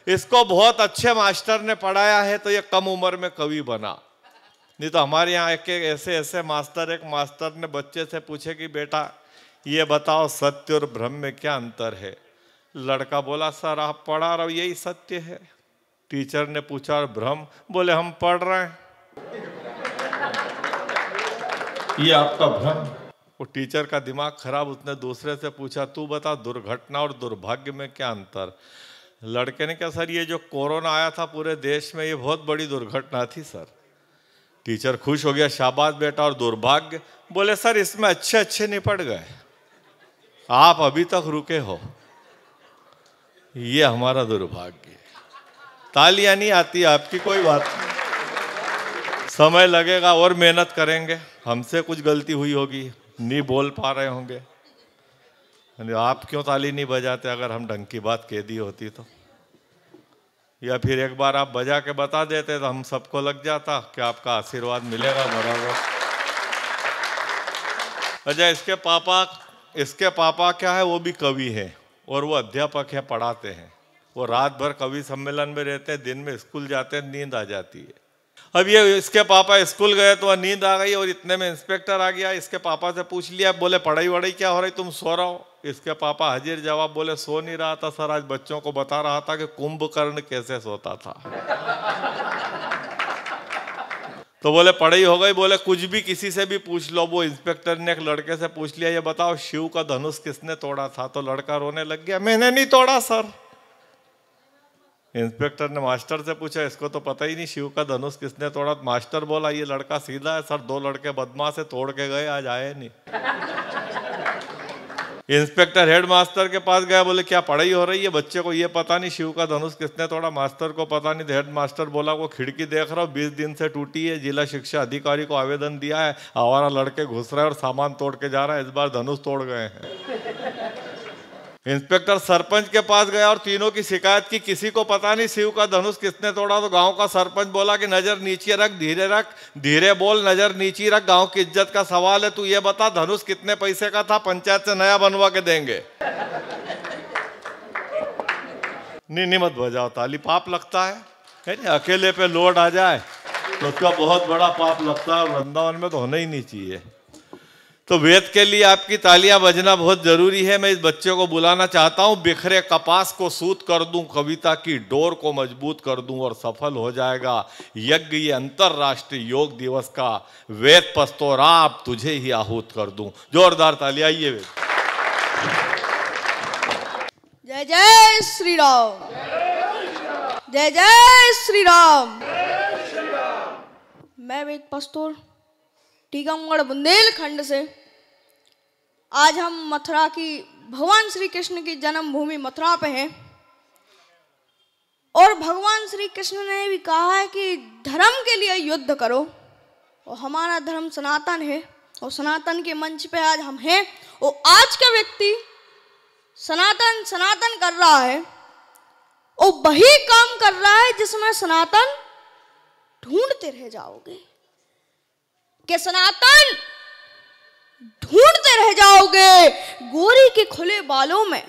इसको बहुत अच्छे मास्टर ने पढ़ाया है तो ये कम उम्र में कवि बना। नहीं तो हमारे यहाँ एक ऐसे ऐसे मास्टर, एक मास्टर ने बच्चे से पूछे कि बेटा ये बताओ सत्य और भ्रम में क्या अंतर है। लड़का बोला सर आप पढ़ा रहे हो यही सत्य है। टीचर ने पूछा और भ्रम? बोले हम पढ़ रहे हैं, ये आपका भ्रम। वो टीचर का दिमाग खराब, उसने दूसरे से पूछा तू बता दुर्घटना और दुर्भाग्य में क्या अंतर। लड़के ने कहा सर ये जो कोरोना आया था पूरे देश में ये बहुत बड़ी दुर्घटना थी सर। टीचर खुश हो गया, शाबाश बेटा। और दुर्भाग्य? बोले सर इसमें अच्छे अच्छे निपट गए, आप अभी तक रुके हो, ये हमारा दुर्भाग्य। तालियां नहीं आती आपकी, कोई बात नहीं, समय लगेगा और मेहनत करेंगे। हमसे कुछ गलती हुई होगी, नहीं बोल पा रहे होंगे। आप क्यों ताली नहीं बजाते? अगर हम ढंग की बात कह दी होती तो, या फिर एक बार आप बजा के बता देते तो हम सबको लग जाता कि आपका आशीर्वाद मिलेगा बराबर। अच्छा, इसके पापा क्या है, वो भी कवि है और वो अध्यापक है, पढ़ाते हैं। वो रात भर कवि सम्मेलन में रहते हैं, दिन में स्कूल जाते हैं, नींद आ जाती है। अब ये इसके पापा स्कूल गए तो नींद आ गई और इतने में इंस्पेक्टर आ गया। इसके पापा से पूछ लिया, बोले पढ़ाई वढ़ाई क्या हो रही, तुम सो रहा हो? इसके पापा हाजिर जवाब, बोले सो नहीं रहा था सर, आज बच्चों को बता रहा था कि कुंभकर्ण कैसे सोता था। तो बोले पढ़ाई हो गई? बोले कुछ भी किसी से भी पूछ लो। वो इंस्पेक्टर ने एक लड़के से पूछ लिया, ये बताओ शिव का धनुष किसने तोड़ा था? तो लड़का रोने लग गया, मैंने नहीं तोड़ा सर। इंस्पेक्टर ने मास्टर से पूछा, इसको तो पता ही नहीं शिव का धनुष किसने तोड़ा। मास्टर बोला ये लड़का सीधा है सर, 2 लड़के बदमाश से तोड़ के गए, आज आए नहीं। इंस्पेक्टर हेड मास्टर के पास गया, बोले क्या पढ़ाई हो रही है? बच्चे को ये पता नहीं शिव का धनुष किसने तोड़ा। मास्टर को पता नहीं। हेड मास्टर बोला वो खिड़की देख रहा हूँ 20 दिन से टूटी है, जिला शिक्षा अधिकारी को आवेदन दिया है, आवारा लड़के घुस रहे हैं और सामान तोड़ के जा रहा है, इस बार धनुष तोड़ गए हैं। इंस्पेक्टर सरपंच के पास गया और तीनों की शिकायत की, किसी को पता नहीं शिव का धनुष किसने तोड़ा। तो गांव का सरपंच बोला कि नजर नीचे रख, धीरे रख, धीरे बोल, नजर नीचे रख, गांव की इज्जत का सवाल है। तू ये बता धनुष कितने पैसे का था, पंचायत से नया बनवा के देंगे। नहीं मत बजाओ ताली, पाप लगता है। अकेले पे लोड आ जाए तो उसका बहुत बड़ा पाप लगता है, वृंदावन में तो होना ही नहीं चाहिए। तो वेद के लिए आपकी तालियां बजना बहुत जरूरी है। मैं इस बच्चे को बुलाना चाहता हूं। बिखरे कपास को सूत कर दूं, कविता की डोर को मजबूत कर दूं और सफल हो जाएगा यज्ञ ये अंतरराष्ट्रीय योग दिवस का। वेद पस्तोराब तुझे ही आहूत कर दूं। जोरदार तालियां। आइए वेद। जय जय श्री राम, जय जय श्री राम। मैं वेद पस्तोर टीकमगढ़ बुंदेलखंड से। आज हम मथुरा की, भगवान श्री कृष्ण की जन्मभूमि मथुरा पे हैं और भगवान श्री कृष्ण ने भी कहा है कि धर्म के लिए युद्ध करो, और हमारा धर्म सनातन है और सनातन के मंच पे आज हम हैं। और आज का व्यक्ति सनातन सनातन कर रहा है और वही काम कर रहा है जिसमें सनातन ढूंढते रह जाओगे, कि सनातन ढूंढते रह जाओगे गोरी के खुले बालों में।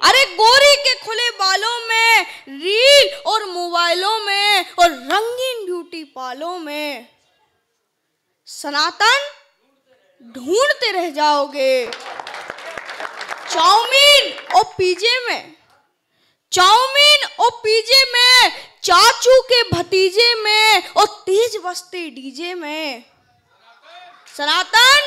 अरे गोरी के खुले बालों में, रील और मोबाइलों में और रंगीन ब्यूटी पार्लरों में सनातन ढूंढते रह जाओगे। चाउमीन और पिज़्ज़े में, चाउमीन और पिज़्ज़े में, चाचू के भतीजे में और तेज बजते डीजे में सनातन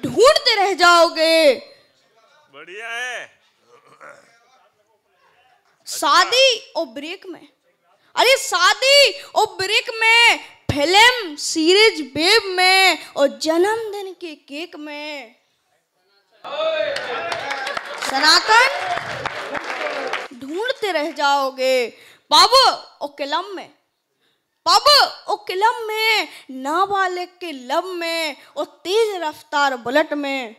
ढूंढते रह जाओगे। बढ़िया है। शादी और ब्रेक में, अरे शादी और ब्रेक में, फिल्म सीरीज वेब में और जन्मदिन के केक में सनातन ढूंढते रह जाओगे। पब और क्लब में, पब और क्लब में, नाबालिग के लब में और तेज रफ्तार बुलेट में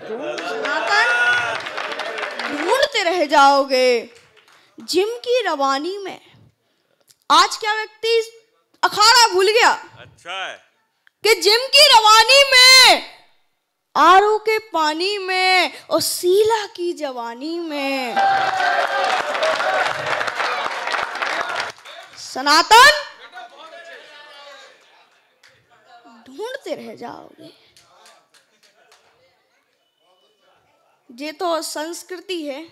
सनातन ढूंढते रह जाओगे। जिम की रवानी में, आज क्या व्यक्ति अखाड़ा भूल गया? अच्छा है कि जिम की रवानी में आरओ के पानी में और शीला की जवानी में। सनातन ढूंढते रह जाओगे। ये तो संस्कृति है,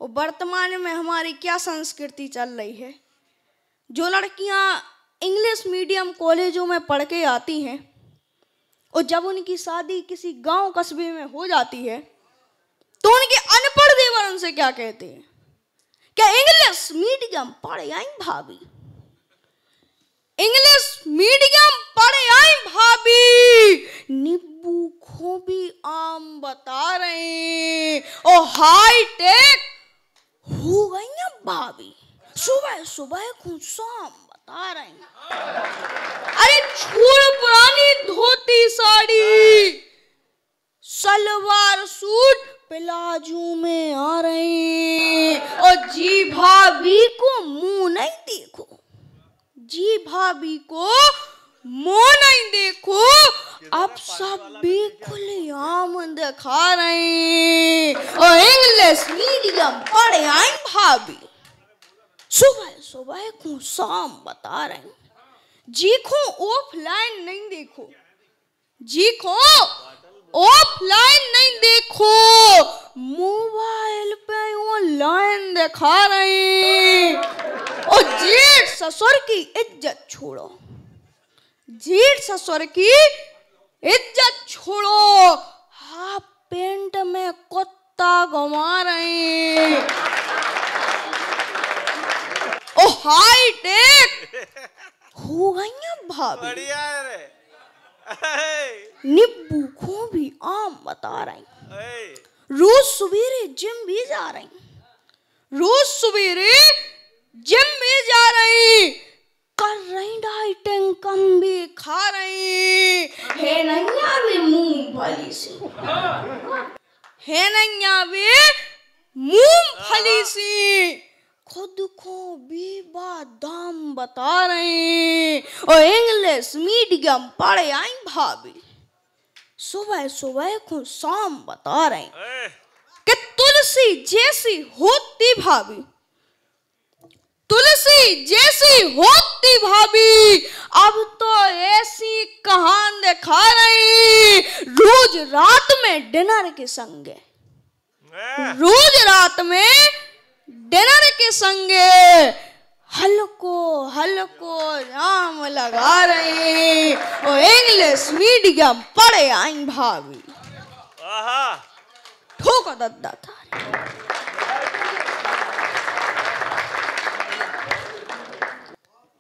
और वर्तमान में हमारी क्या संस्कृति चल रही है। जो लड़कियां इंग्लिश मीडियम कॉलेजों में पढ़ के आती हैं और जब उनकी शादी किसी गांव कस्बे में हो जाती है तो उनके अनपढ़ देवर उनसे क्या कहते हैं, क्या इंग्लिश मीडियम पढ़े आई भाभी, इंग्लिश मीडियम पढ़े आई भाभी, नींबू खोबी आम बता रहे और हाईटेक हो गई ना भाभी, सुबह सुबह खुद शाम बता रहे हैं। अरे छोड़ पुरानी धोती साड़ी, सलवार सूट प्लाजो में आ रहे और जी भाभी को मुंह नहीं देखो, जी भाभी को मुंह नहीं देखो, अब सब बिल्कुल आम दिखा रहे और इंग्लिश मीडियम पढ़े आई भाभी, सुबह सुबह को शाम बता रहे हैं। जीखो ऑफलाइन नहीं देखो, जीखो ऑफलाइन नहीं देखो, मोबाइल पे ऑनलाइन दिखा रहे और जेठ ससुर की इज्जत छोड़ो, जेठ ससुर की इज्जत छोड़ो, हाफ पेंट में कुत्ता घुमा रहे ओ हाईटेक हो गई भाभी, बढ़िया है रे। नींबू को भी आम बता रही, रोज सवेरे जिम भी जा रही, रोज सवेरे जिम भी जा रही, कर रही डाइटिंग कम भी खा रही, है नैया भी मूंगफली से, है नैया भी मूंगफली से, खुद को भी बादाम बता रहे और इंग्लिश मीडियम पढ़े आई भाभी, सुबह सुबह को शाम बता रहे कि तुलसी जैसी होती भाभी, तुलसी जैसी होती भाभी, अब तो ऐसी कहान दिखा रही, रोज रात में डिनर के संगे, रोज रात में डिनर के संगे हल्को हल्को जाम लगा रहे और इंग्लिश मीडियम पढ़े आई भाभी, ठोका दद्दा था।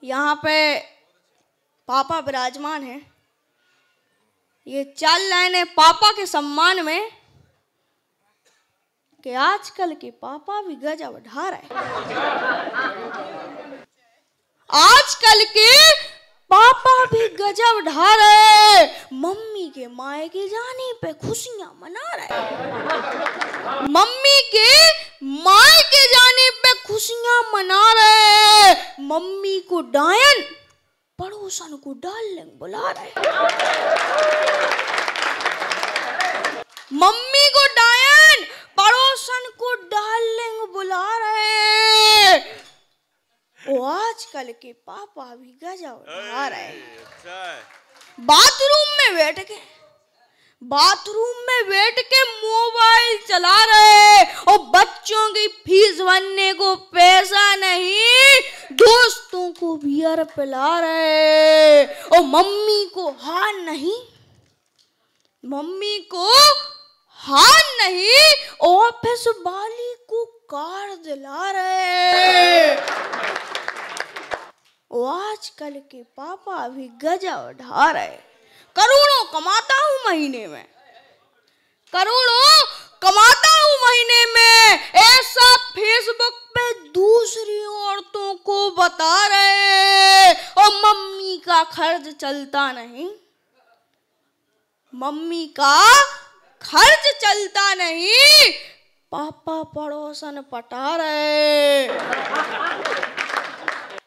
यहाँ पे पापा विराजमान है, ये चल लाइने पापा के सम्मान में कि आजकल के पापा भी गजब ढा रहे, आजकल के पापा भी गजब ढा रहे, मम्मी के माए के जाने पे खुशियां मना रहे, मम्मी के माए के जाने पे खुशियां मना रहे, मम्मी को डायन पड़ोसन को डार्लिंग बुला रहे, मम्मी को डायन पड़ोसन को डार्लिंग बुला रहे, वो आजकल के पापा भी गजब ढा रहे। बाथरूम में बैठ के, बाथरूम में बैठ के मोबाइल चला रहे और बच्चों की फीस भरने को पैसा नहीं, दोस्तों को बियर पिला रहे और मम्मी को हार नहीं, मम्मी को हार नहीं, ऑफिस वाली को कार दिला रहे। वो आजकल के पापा भी गजब ढा रहे, करोड़ों कमाता हूँ महीने में, करोड़ों कमाता हूँ महीने में, ऐसा फेसबुक पे दूसरी औरतों को बता रहे और मम्मी का खर्च चलता नहीं, मम्मी का खर्च चलता नहीं, पापा पड़ोसन पटा रहे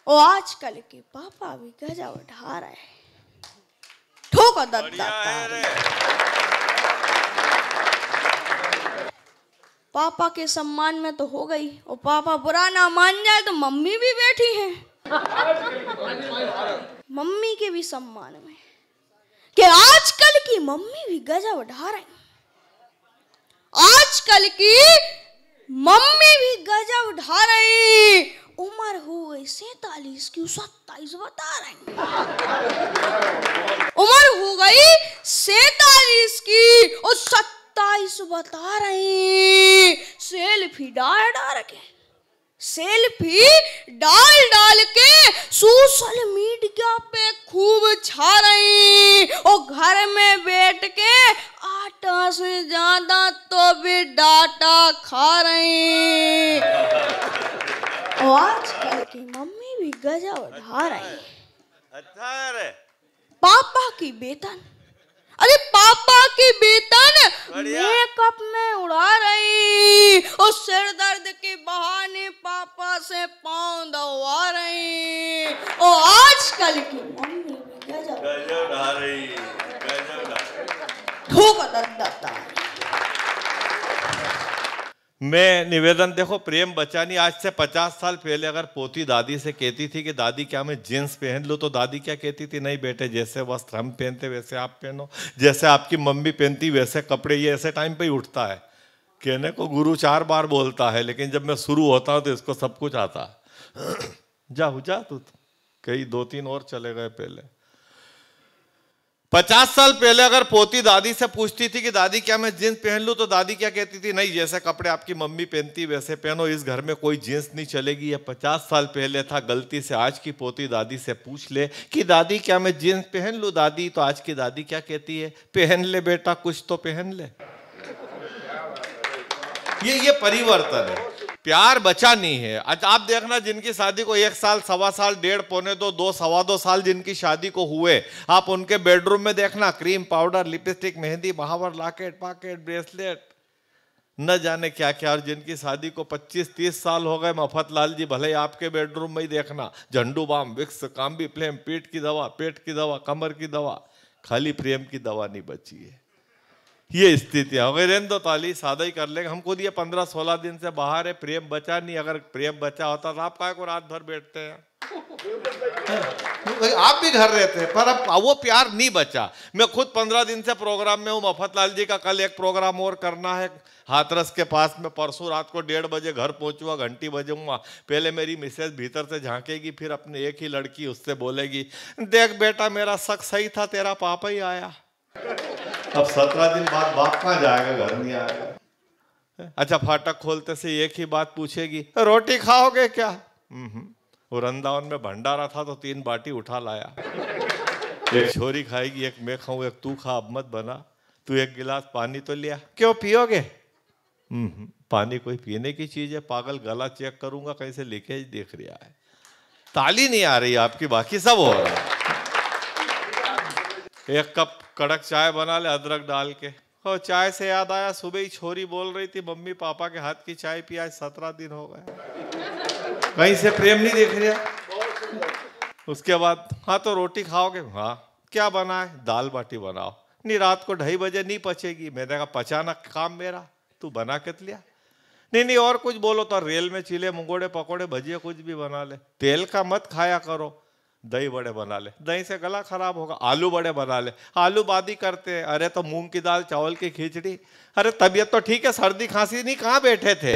और आजकल के पापा भी गजब ढा रहे, ठोका दद्दा। पापा के सम्मान में तो हो गई, और पापा बुरा ना मान जाए तो मम्मी भी बैठी हैं मम्मी के भी सम्मान में, कि आजकल की मम्मी भी गजब ढा रही, आजकल की मम्मी भी गजब ढा रही। उम्र हो गई 47 की 27 बता रही, उम्र हो गई 47 की और 27 बता रही। सेल्फी डाल के, सेल्फी डाल के सोशल मीडिया पे खूब छा रही, और घर में बैठ के आटा से ज्यादा तो भी डाटा खा रही। और आजकल की मम्मी भी गजब ढा रही। अच्छा है रे। पापा की वेतन, अरे पापा की वेतन मेकअप में उड़ा रही, और सिर दर्द के बहाने पापा से पाँव दबा रही। और आजकल की मम्मी भी गजब ढा रही, गजब ढा रही। ठोका दत्ता। मैं निवेदन, देखो प्रेम बचानी आज से 50 साल पहले अगर पोती दादी से कहती थी कि दादी क्या मैं जींस पहन लूँ, तो दादी क्या कहती थी, नहीं बेटे जैसे वस्त्र हम पहनते वैसे आप पहनो, जैसे आपकी मम्मी पहनती वैसे कपड़े। ये ऐसे टाइम पे ही उठता है, कहने को गुरु 4 बार बोलता है, लेकिन जब मैं शुरू होता हूँ तो इसको सब कुछ आता जा तू, कई 2-3 और चले गए पहले। 50 साल पहले अगर पोती दादी से पूछती थी कि दादी क्या मैं जींस पहन लूं, तो दादी क्या कहती थी, नहीं जैसे कपड़े आपकी मम्मी पहनती वैसे पहनो, इस घर में कोई जींस नहीं चलेगी। ये 50 साल पहले था। गलती से आज की पोती दादी से पूछ ले कि दादी क्या मैं जींस पहन लूं दादी, तो आज की दादी क्या कहती है, पहन ले बेटा कुछ तो पहन ले। ये परिवर्तन है। प्यार बचा नहीं है। अच्छा आप देखना, जिनकी शादी को 1 साल, 1.25 साल, 1.5, पौने 2, 2, 2.25 साल जिनकी शादी को हुए, आप उनके बेडरूम में देखना क्रीम पाउडर, लिपस्टिक, मेहंदी, महावर, लॉकेट, पॉकेट, ब्रेसलेट, न जाने क्या क्या। और जिनकी शादी को 25-30 साल हो गए, मफत लाल जी भले आपके बेडरूम में ही देखना झंडू बाम, विक्स, काम्बी फ्लेम, पीठ की दवा, पेट की दवा, कमर की दवा, खाली प्रेम की दवा नहीं बची है। ये स्थितियां हो गई। रहने दो, ताली सादा ही कर लेंगे। हम खुद ये 15-16 दिन से बाहर है, प्रेम बचा नहीं। अगर प्रेम बचा होता तो आप काय को रात भर बैठते हैं, आप भी घर रहते हैं, पर अब वो प्यार नहीं बचा। मैं खुद 15 दिन से प्रोग्राम में हूँ। मफतलाल जी का कल एक प्रोग्राम और करना है हाथरस के पास में, परसों रात को 1:30 बजे घर पहुंचूंगा, घंटी बजूंगा। पहले मेरी मिसेज भीतर से झांकेगी, फिर अपने एक ही लड़की उससे बोलेगी, देख बेटा मेरा शक सही था, तेरा पापा ही आया। अब 17 दिन बाद बाप कहाँ जाएगा, घर नहीं आएगा। अच्छा फाटक खोलते से एक ही बात पूछेगी, रोटी खाओगे क्या? वो वृंदावन में भंडारा था तो 3 बाटी उठा लाया। एक छोरी खाएगी, एक मैं खाऊं, एक तू खा, अब मत बना। तू एक गिलास पानी तो लिया, क्यों पियोगे? पानी कोई पीने की चीज है पागल, गला चेक करूंगा कहीं से लीकेज दिख रहा है। ताली नहीं आ रही आपकी, बाकी सब हो रहा है। एक कप कड़क चाय बना ले अदरक डाल के। और चाय से याद आया, सुबह ही छोरी बोल रही थी मम्मी पापा के हाथ की चाय पिया, 17 दिन हो गए। कहीं से प्रेम नहीं देख रहा। उसके बाद हाँ तो रोटी खाओगे? हाँ। क्या बना है? दाल बाटी बनाओ। नहीं रात को 2:30 बजे नहीं पचेगी। मैंने कहा पचाना काम मेरा, तू बना के लिया। नहीं और कुछ बोलो तो रेल में चीले, मुंगोड़े, पकोड़े, भजिए कुछ भी बना ले। तेल का मत खाया करो। दही बड़े बना ले, दही से गला खराब होगा। आलू बड़े बना ले, आलू बादी करते हैं। अरे तो मूंग की दाल, चावल की खिचड़ी। अरे तबीयत तो ठीक है, सर्दी खांसी नहीं, कहाँ बैठे थे?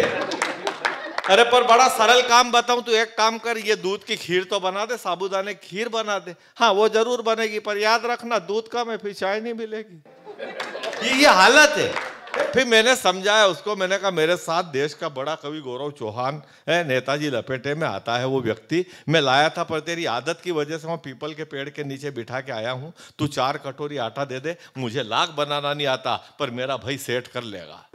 अरे पर बड़ा सरल काम बताऊं, तू एक काम कर, ये दूध की खीर तो बना दे, साबूदाने खीर बना दे। हाँ वो जरूर बनेगी, पर याद रखना दूध का में फिर चाय नहीं मिलेगी। ये हालत है। फिर मैंने समझाया उसको, मैंने कहा मेरे साथ देश का बड़ा कवि गौरव चौहान है, नेताजी लपेटे में आता है वो व्यक्ति। मैं लाया था, पर तेरी आदत की वजह से मैं पीपल के पेड़ के नीचे बिठा के आया हूँ। तू 4 कटोरी आटा दे दे, मुझे लाख बनाना नहीं आता, पर मेरा भाई सेट कर लेगा।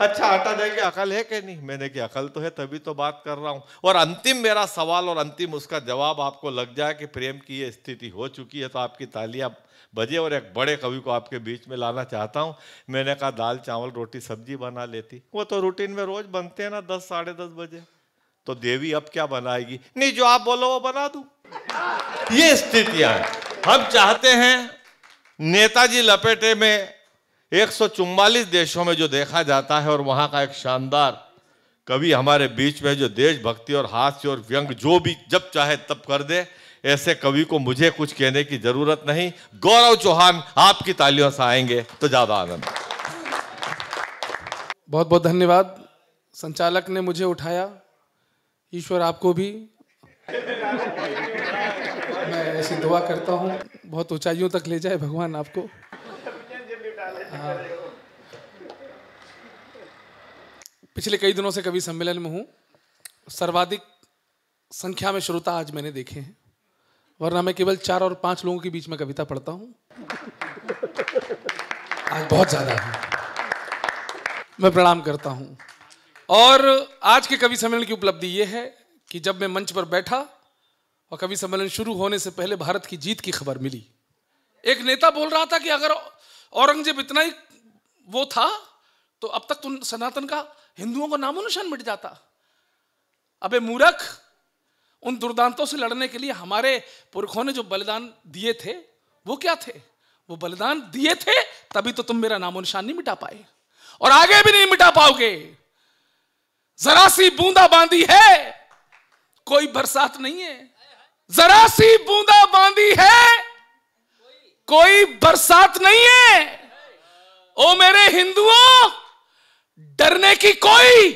अच्छा आटा देंगे, अकल है कि नहीं? मैंने की अकल तो है, तभी तो बात कर रहा हूँ। और अंतिम मेरा सवाल और अंतिम उसका जवाब आपको लग जाए कि प्रेम की ये स्थिति हो चुकी है, तो आपकी तालियां बजे। और एक बड़े कवि को आपके बीच में लाना चाहता हूँ। मैंने कहा दाल चावल रोटी सब्जी बना लेती, वो तो रूटीन में रोज बनते हैं ना 10 साढ़े 10 बजे। तो देवी अब क्या बनाएगी? नहीं जो आप बोलो वो बना दूं। ये स्थितियां हैं। हम चाहते हैं नेताजी लपेटे में 144 देशों में जो देखा जाता है, और वहां का एक शानदार कवि हमारे बीच में जो देशभक्ति और हास्य और व्यंग जो भी जब चाहे तब कर दे, ऐसे कवि को मुझे कुछ कहने की जरूरत नहीं। गौरव चौहान आपकी तालियों से आएंगे तो ज्यादा आनंद। बहुत बहुत धन्यवाद। संचालक ने मुझे उठाया, ईश्वर आपको भी। मैं ऐसी दुआ करता हूँ बहुत ऊंचाइयों तक ले जाए भगवान आपको। पिछले कई दिनों से कवि सम्मेलन में हूँ। सर्वाधिक संख्या में श्रोता आज मैंने देखे हैं, वरना मैं केवल 4 और 5 लोगों के बीच में कविता पढ़ता हूँ। आज बहुत ज्यादा है। मैं प्रणाम करता हूँ। और आज के कवि सम्मेलन की उपलब्धि ये है कि जब मैं मंच पर बैठा और कवि सम्मेलन शुरू होने से पहले भारत की जीत की खबर मिली। एक नेता बोल रहा था कि अगर औरंगजेब इतना ही वो था तो अब तक तो सनातन का हिंदुओं को नामो निशान मिट जाता। अबे मूर्ख, उन दुर्दांतों से लड़ने के लिए हमारे पुरखों ने जो बलिदान दिए थे वो क्या थे? वो बलिदान दिए थे तभी तो तुम मेरा नामो निशान नहीं मिटा पाए और आगे भी नहीं मिटा पाओगे। जरा सी बूंदा बांदी है, कोई बरसात नहीं है। जरा सी बूंदा बांदी है, कोई बरसात नहीं है। ओ मेरे हिंदुओं, डरने की कोई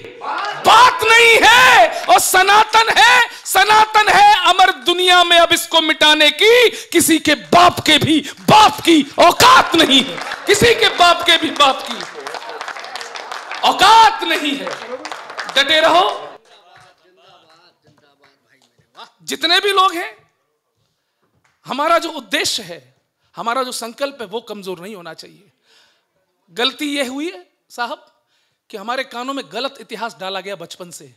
बात नहीं है। और सनातन है अमर दुनिया में। अब इसको मिटाने की किसी के बाप के भी बाप की औकात नहीं है। किसी के बाप के भी बाप की औकात नहीं है। डटे रहो। जितने भी लोग हैं, हमारा जो उद्देश्य है, हमारा जो संकल्प है, वो कमजोर नहीं होना चाहिए। गलती यह हुई है साहब कि हमारे कानों में गलत इतिहास डाला गया बचपन से।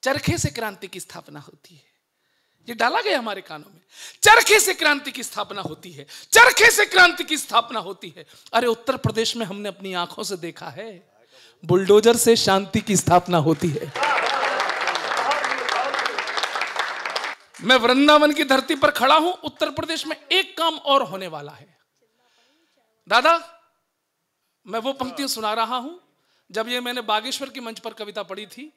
चरखे से क्रांति की स्थापना होती है, ये डाला गया हमारे कानों में। चरखे से क्रांति की स्थापना होती है, चरखे से क्रांति की स्थापना होती है। अरे उत्तर प्रदेश में हमने अपनी आंखों से देखा है, बुलडोजर से शांति की स्थापना होती है। मैं वृंदावन की धरती पर खड़ा हूं। उत्तर प्रदेश में एक काम और होने वाला है। दादा, मैं वो पंक्तियां सुना रहा हूं, जब ये मैंने बागेश्वर की मंच पर कविता पढ़ी थी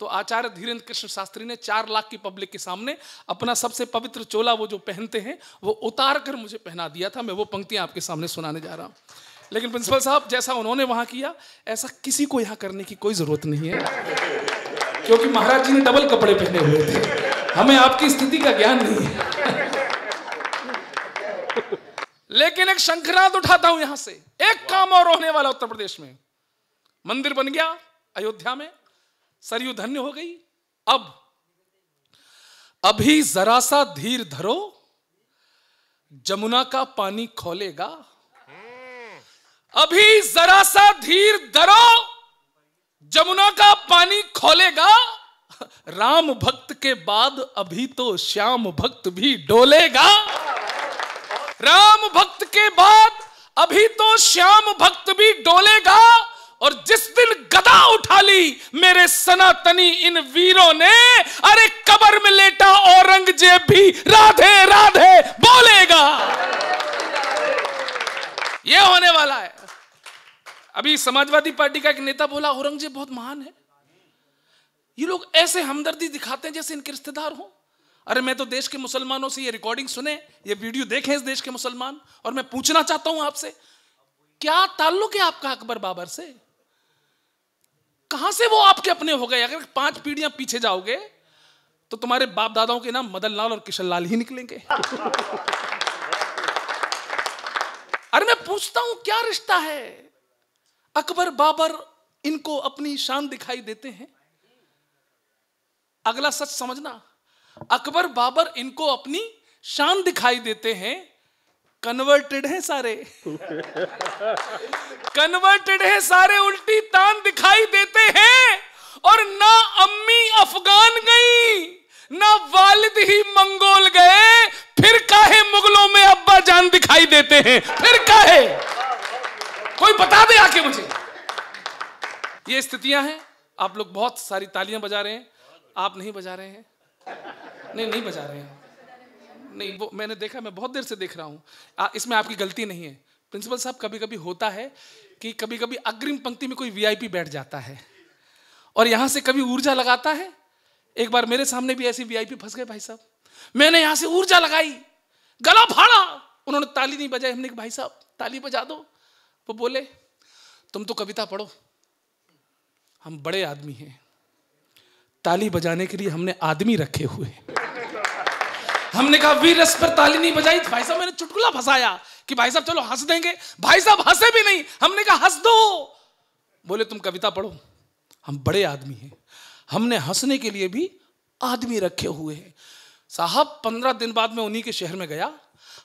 तो आचार्य धीरेन्द्र कृष्ण शास्त्री ने 4 लाख की पब्लिक के सामने अपना सबसे पवित्र चोला वो जो पहनते हैं वो उतार कर मुझे पहना दिया था। मैं वो पंक्तियां आपके सामने सुनाने जा रहा हूं। लेकिन प्रिंसिपल साहब, जैसा उन्होंने वहां किया ऐसा किसी को यहां करने की कोई जरूरत नहीं है, क्योंकि महाराज जी ने डबल कपड़े पहने हुए थे। हमें आपकी स्थिति का ज्ञान नहीं है। लेकिन एक शंखनाद उठाता हूं यहां से। एक काम और होने वाला उत्तर प्रदेश में। मंदिर बन गया अयोध्या में, सरयू धन्य हो गई। अब अभी जरा सा धीर धरो, जमुना का पानी खोलेगा। अभी जरा सा धीर धरो, जमुना का पानी खोलेगा। राम भक्त के बाद अभी तो श्याम भक्त भी डोलेगा। राम भक्त के बाद अभी तो श्याम भक्त भी डोलेगा। और जिस दिन गदा उठा ली मेरे सनातनी इन वीरों ने, अरे कब्र में लेटा औरंगजेब भी राधे राधे बोलेगा। यह होने वाला है। अभी समाजवादी पार्टी का एक नेता बोला औरंगजेब बहुत महान है। ये लोग ऐसे हमदर्दी दिखाते हैं जैसे इनके रिश्तेदार हो। अरे मैं तो देश के मुसलमानों से ये रिकॉर्डिंग सुने, ये वीडियो देखे इस देश के मुसलमान, और मैं पूछना चाहता हूं आपसे, क्या ताल्लुक है आपका अकबर बाबर से? कहां से वो आपके अपने हो गए? अगर 5 पीढ़ियां पीछे जाओगे तो तुम्हारे बाप दादाओं के नाम मदन लाल और किशन लाल ही निकलेंगे। अरे मैं पूछता हूं क्या रिश्ता है? अकबर बाबर इनको अपनी शान दिखाई देते हैं। अगला सच समझना, अकबर बाबर इनको अपनी शान दिखाई देते हैं। कन्वर्टेड हैं सारे। कन्वर्टेड हैं सारे, उल्टी तान दिखाई देते हैं। और ना अम्मी अफगान गई, ना वालिद ही मंगोल गए, फिर काहे मुगलों में अब्बा जान दिखाई देते हैं? फिर काहे? कोई बता दे आके मुझे। ये स्थितियां हैं। आप लोग बहुत सारी तालियां बजा रहे हैं, आप नहीं बजा रहे हैं। नहीं बजा रहे हैं। नहीं, वो मैंने देखा, मैं बहुत देर से देख रहा हूं। इसमें आपकी गलती नहीं है। प्रिंसिपल साहब, कभी कभी होता है कि कभी कभी अग्रिम पंक्ति में कोई वीआईपी बैठ जाता है और यहां से कभी ऊर्जा लगाता है। एक बार मेरे सामने भी ऐसी वीआईपी फंस गए भाई साहब, मैंने यहां से ऊर्जा लगाई, गला फाड़ा, उन्होंने ताली नहीं बजाई। हमने कहा भाई साहब ताली बजा दो। वो बोले तुम तो कविता पढ़ो, हम बड़े आदमी हैं, ताली बजाने के लिए हमने आदमी रखे हुए। हमने कहा वीर रस पर ताली नहीं बजाई। भाई साहब मैंने चुटकुला फंसाया कि भाई साहब चलो हंस देंगे, भाई साहब हंसे भी नहीं। हमने कहा हंस दो। बोले तुम कविता पढ़ो, हम बड़े आदमी हैं, हमने हंसने के लिए भी आदमी रखे हुए हैं। साहब 15 दिन बाद मैं उन्हीं के शहर में गया,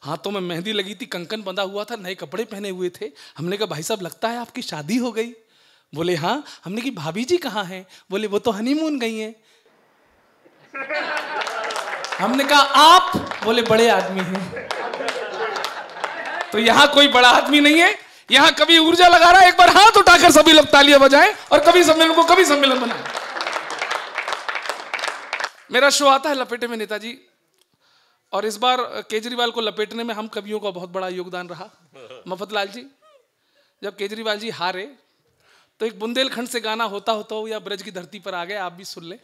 हाथों में मेहंदी लगी थी, कंकन बंधा हुआ था, नए कपड़े पहने हुए थे। हमने कहा भाई साहब लगता है आपकी शादी हो गई। बोले हाँ। हमने कहा भाभी जी कहाँ हैं? बोले वो तो हनीमून गई हैं। हमने कहा आप? बोले बड़े आदमी हैं। तो यहां कोई बड़ा आदमी नहीं है, यहां कभी ऊर्जा लगा रहा है। एक बार हाथ उठाकर सभी लोग तालियां बजाएं और कभी सम्मेलन को कभी सम्मेलन बनाएं। मेरा शो आता है लपेटे में नेताजी, और इस बार केजरीवाल को लपेटने में हम कवियों का बहुत बड़ा योगदान रहा। मफतलाल जी, जब केजरीवाल जी हारे तो एक बुंदेलखंड से गाना होता होता हो या ब्रज की धरती पर आ गए, आप भी सुन ले।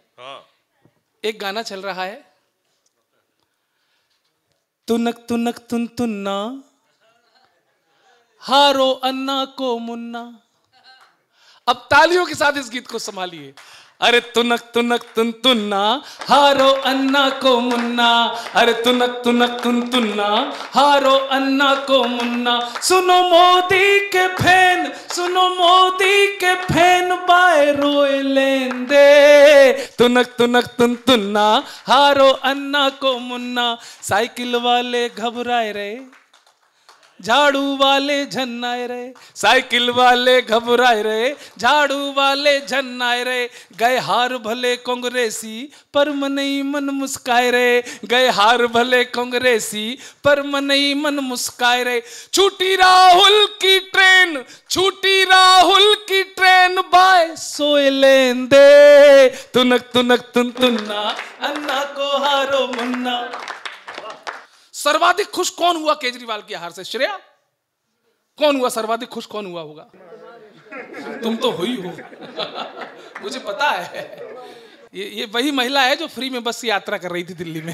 एक गाना चल रहा है, तुनक तुनक तुन तुन्ना, हारो अन्ना को मुन्ना। अब तालियों के साथ इस गीत को संभालिए। अरे तुनक तुनक तुन तुन्ना, हारो अन्ना को मुन्ना। अरे तुनक तुनक तुन तुन्ना, हारो अन्ना को मुन्ना। सुनो मोदी के फैन, सुनो मोदी के फैन, बाय रोए लेन दे। तुनक तुनक तुन तुन्ना, हारो अन्ना को मुन्ना। साइकिल वाले घबराए रहे, झाड़ू वाले झन्नाए रहे। साइकिल वाले घबराए रहे, झाड़ू वाले झन्नाए रहे। गए हार भले कांग्रेसी, पर मनई मन मुस्काए रहे। गए हार भले कांग्रेसी, पर मनई मन मुस्काए रहे। छूटी राहुल की ट्रेन, छूटी राहुल की ट्रेन, बाय सोए लेन दे। तुनक तुनक तुन तुन्ना, अन्ना को हारो मुन्ना। सर्वाधिक खुश कौन हुआ केजरीवाल की हार से? श्रेया, कौन हुआ सर्वाधिक खुश? कौन हुआ होगा? तुम तो हुई हो। मुझे पता है, ये वही महिला है जो फ्री में बस यात्रा कर रही थी दिल्ली में।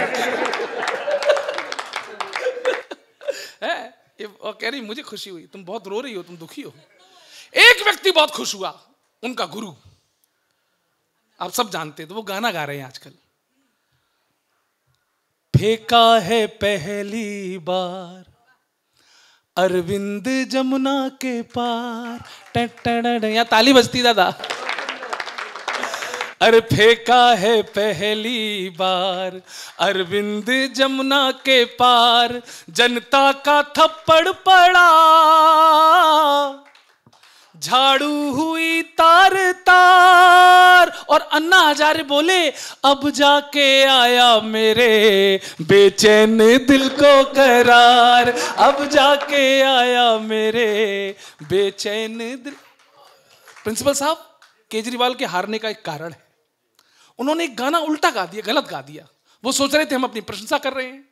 है ये, और कह रही मुझे खुशी हुई। तुम बहुत रो रही हो, तुम दुखी हो। एक व्यक्ति बहुत खुश हुआ, उनका गुरु, आप सब जानते हैं, तो वो गाना गा रहे हैं आजकल। फेंका है पहली बार अरविंद जमुना के पार। यहाँ ताली बजती दादा। अरे फेंका है पहली बार अरविंद जमुना के पार, जनता का थप्पड़ पड़ा, झाड़ू हुई तार तार। और अन्ना हजारे बोले अब जाके आया मेरे बेचैन दिल को करार, अब जाके आया मेरे बेचैन दिल। प्रिंसिपल साहब, केजरीवाल के हारने का एक कारण है, उन्होंने एक गाना उल्टा गा दिया, गलत गा दिया। वो सोच रहे थे हम अपनी प्रशंसा कर रहे हैं,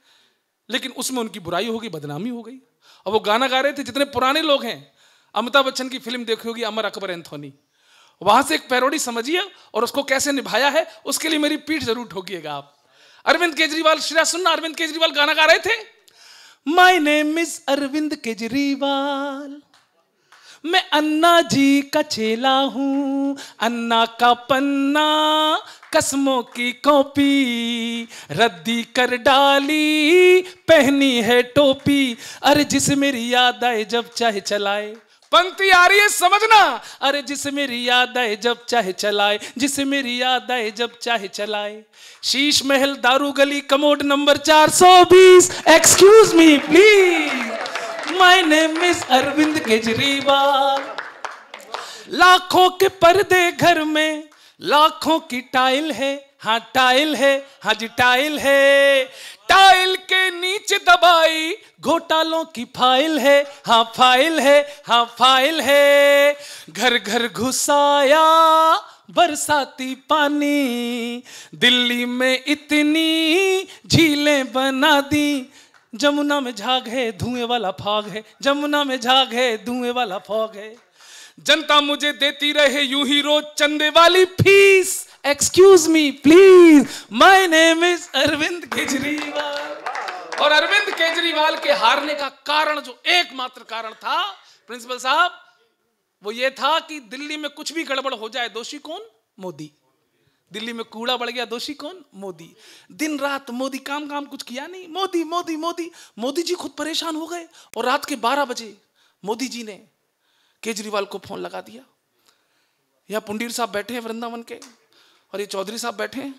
लेकिन उसमें उनकी बुराई हो गई, बदनामी हो गई। और वो गाना गा रहे थे, जितने पुराने लोग हैं, अमिताभ बच्चन की फिल्म देखी होगी अमर अकबर एंथोनी, वहां से एक पैरोडी समझिए और उसको कैसे निभाया है, उसके लिए मेरी पीठ जरूर ठोकिएगा आप। अरविंद केजरीवाल, श्रेया सुनना, अरविंद केजरीवाल गाना गा रहे थे, my name is Arvind Kejriwal, मैं अन्ना जी का चेला हूं, अन्ना का पन्ना कसमों की कॉपी, रद्दी कर डाली पहनी है टोपी। अरे जिसे मेरी याद आए जब चाहे चलाए, पंक्ति आ रही है समझना। अरे जिसे मेरी याद आए जब चाहे चलाए, जिसे मेरी याद आए जब चाहे चलाए। शीश महल, दारू गली, commode number 420, excuse me please, my name is Arvind Kejriwal. लाखों के पर्दे घर में, लाखों की टाइल है, हाँ टाइल है, हाँ जी टाइल है। टाइल के नीचे दबाई घोटालों की फाइल है, हाँ फाइल है, हाँ फाइल है। घर घर घुसाया बरसाती पानी, दिल्ली में इतनी झीलें बना दी, जमुना में झाग है धुएं वाला फॉग है, जमुना में झाग है धुएं वाला फॉग है। जनता मुझे देती रहे यूं ही रोज चंदे वाली फीस। Excuse me please, my name is Arvind Kejriwal. और अरविंद केजरीवाल के हारने का कारण, जो एकमात्र कारण था प्रिंसिपल साहब, वो ये था कि दिल्ली में कुछ भी गड़बड़ हो जाए, दोषी कौन? मोदी। दिल्ली में कूड़ा बढ़ गया, दोषी कौन? मोदी। दिन रात मोदी, काम कुछ किया नहीं, मोदी मोदी मोदी। मोदी जी खुद परेशान हो गए और रात के 12 बजे मोदी जी ने केजरीवाल को फोन लगा दिया। यहाँ पुंडीर साहब बैठे हैं वृंदावन के, और ये चौधरी साहब बैठे हैं,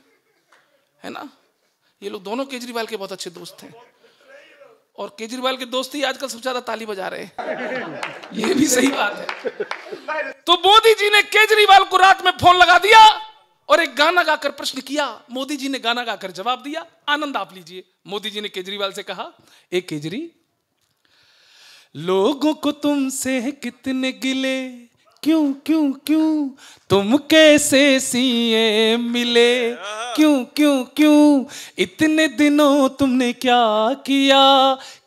है ना, ये लोग दोनों केजरीवाल के बहुत अच्छे दोस्त हैं, और केजरीवाल के दोस्त ही आजकल सबसे ज्यादा ताली बजा रहे हैं। ये भी सही बात है। तो मोदी जी ने केजरीवाल को रात में फोन लगा दिया और एक गाना गाकर प्रश्न किया। मोदी जी ने गाना गाकर जवाब दिया, आनंद आप लीजिए। मोदी जी ने केजरीवाल से कहा, ए केजरी, लोगों को तुमसे कितने गिले, क्यों क्यों क्यों तुम कैसे सीएम मिले, क्यों क्यों क्यों इतने दिनों तुमने क्या किया,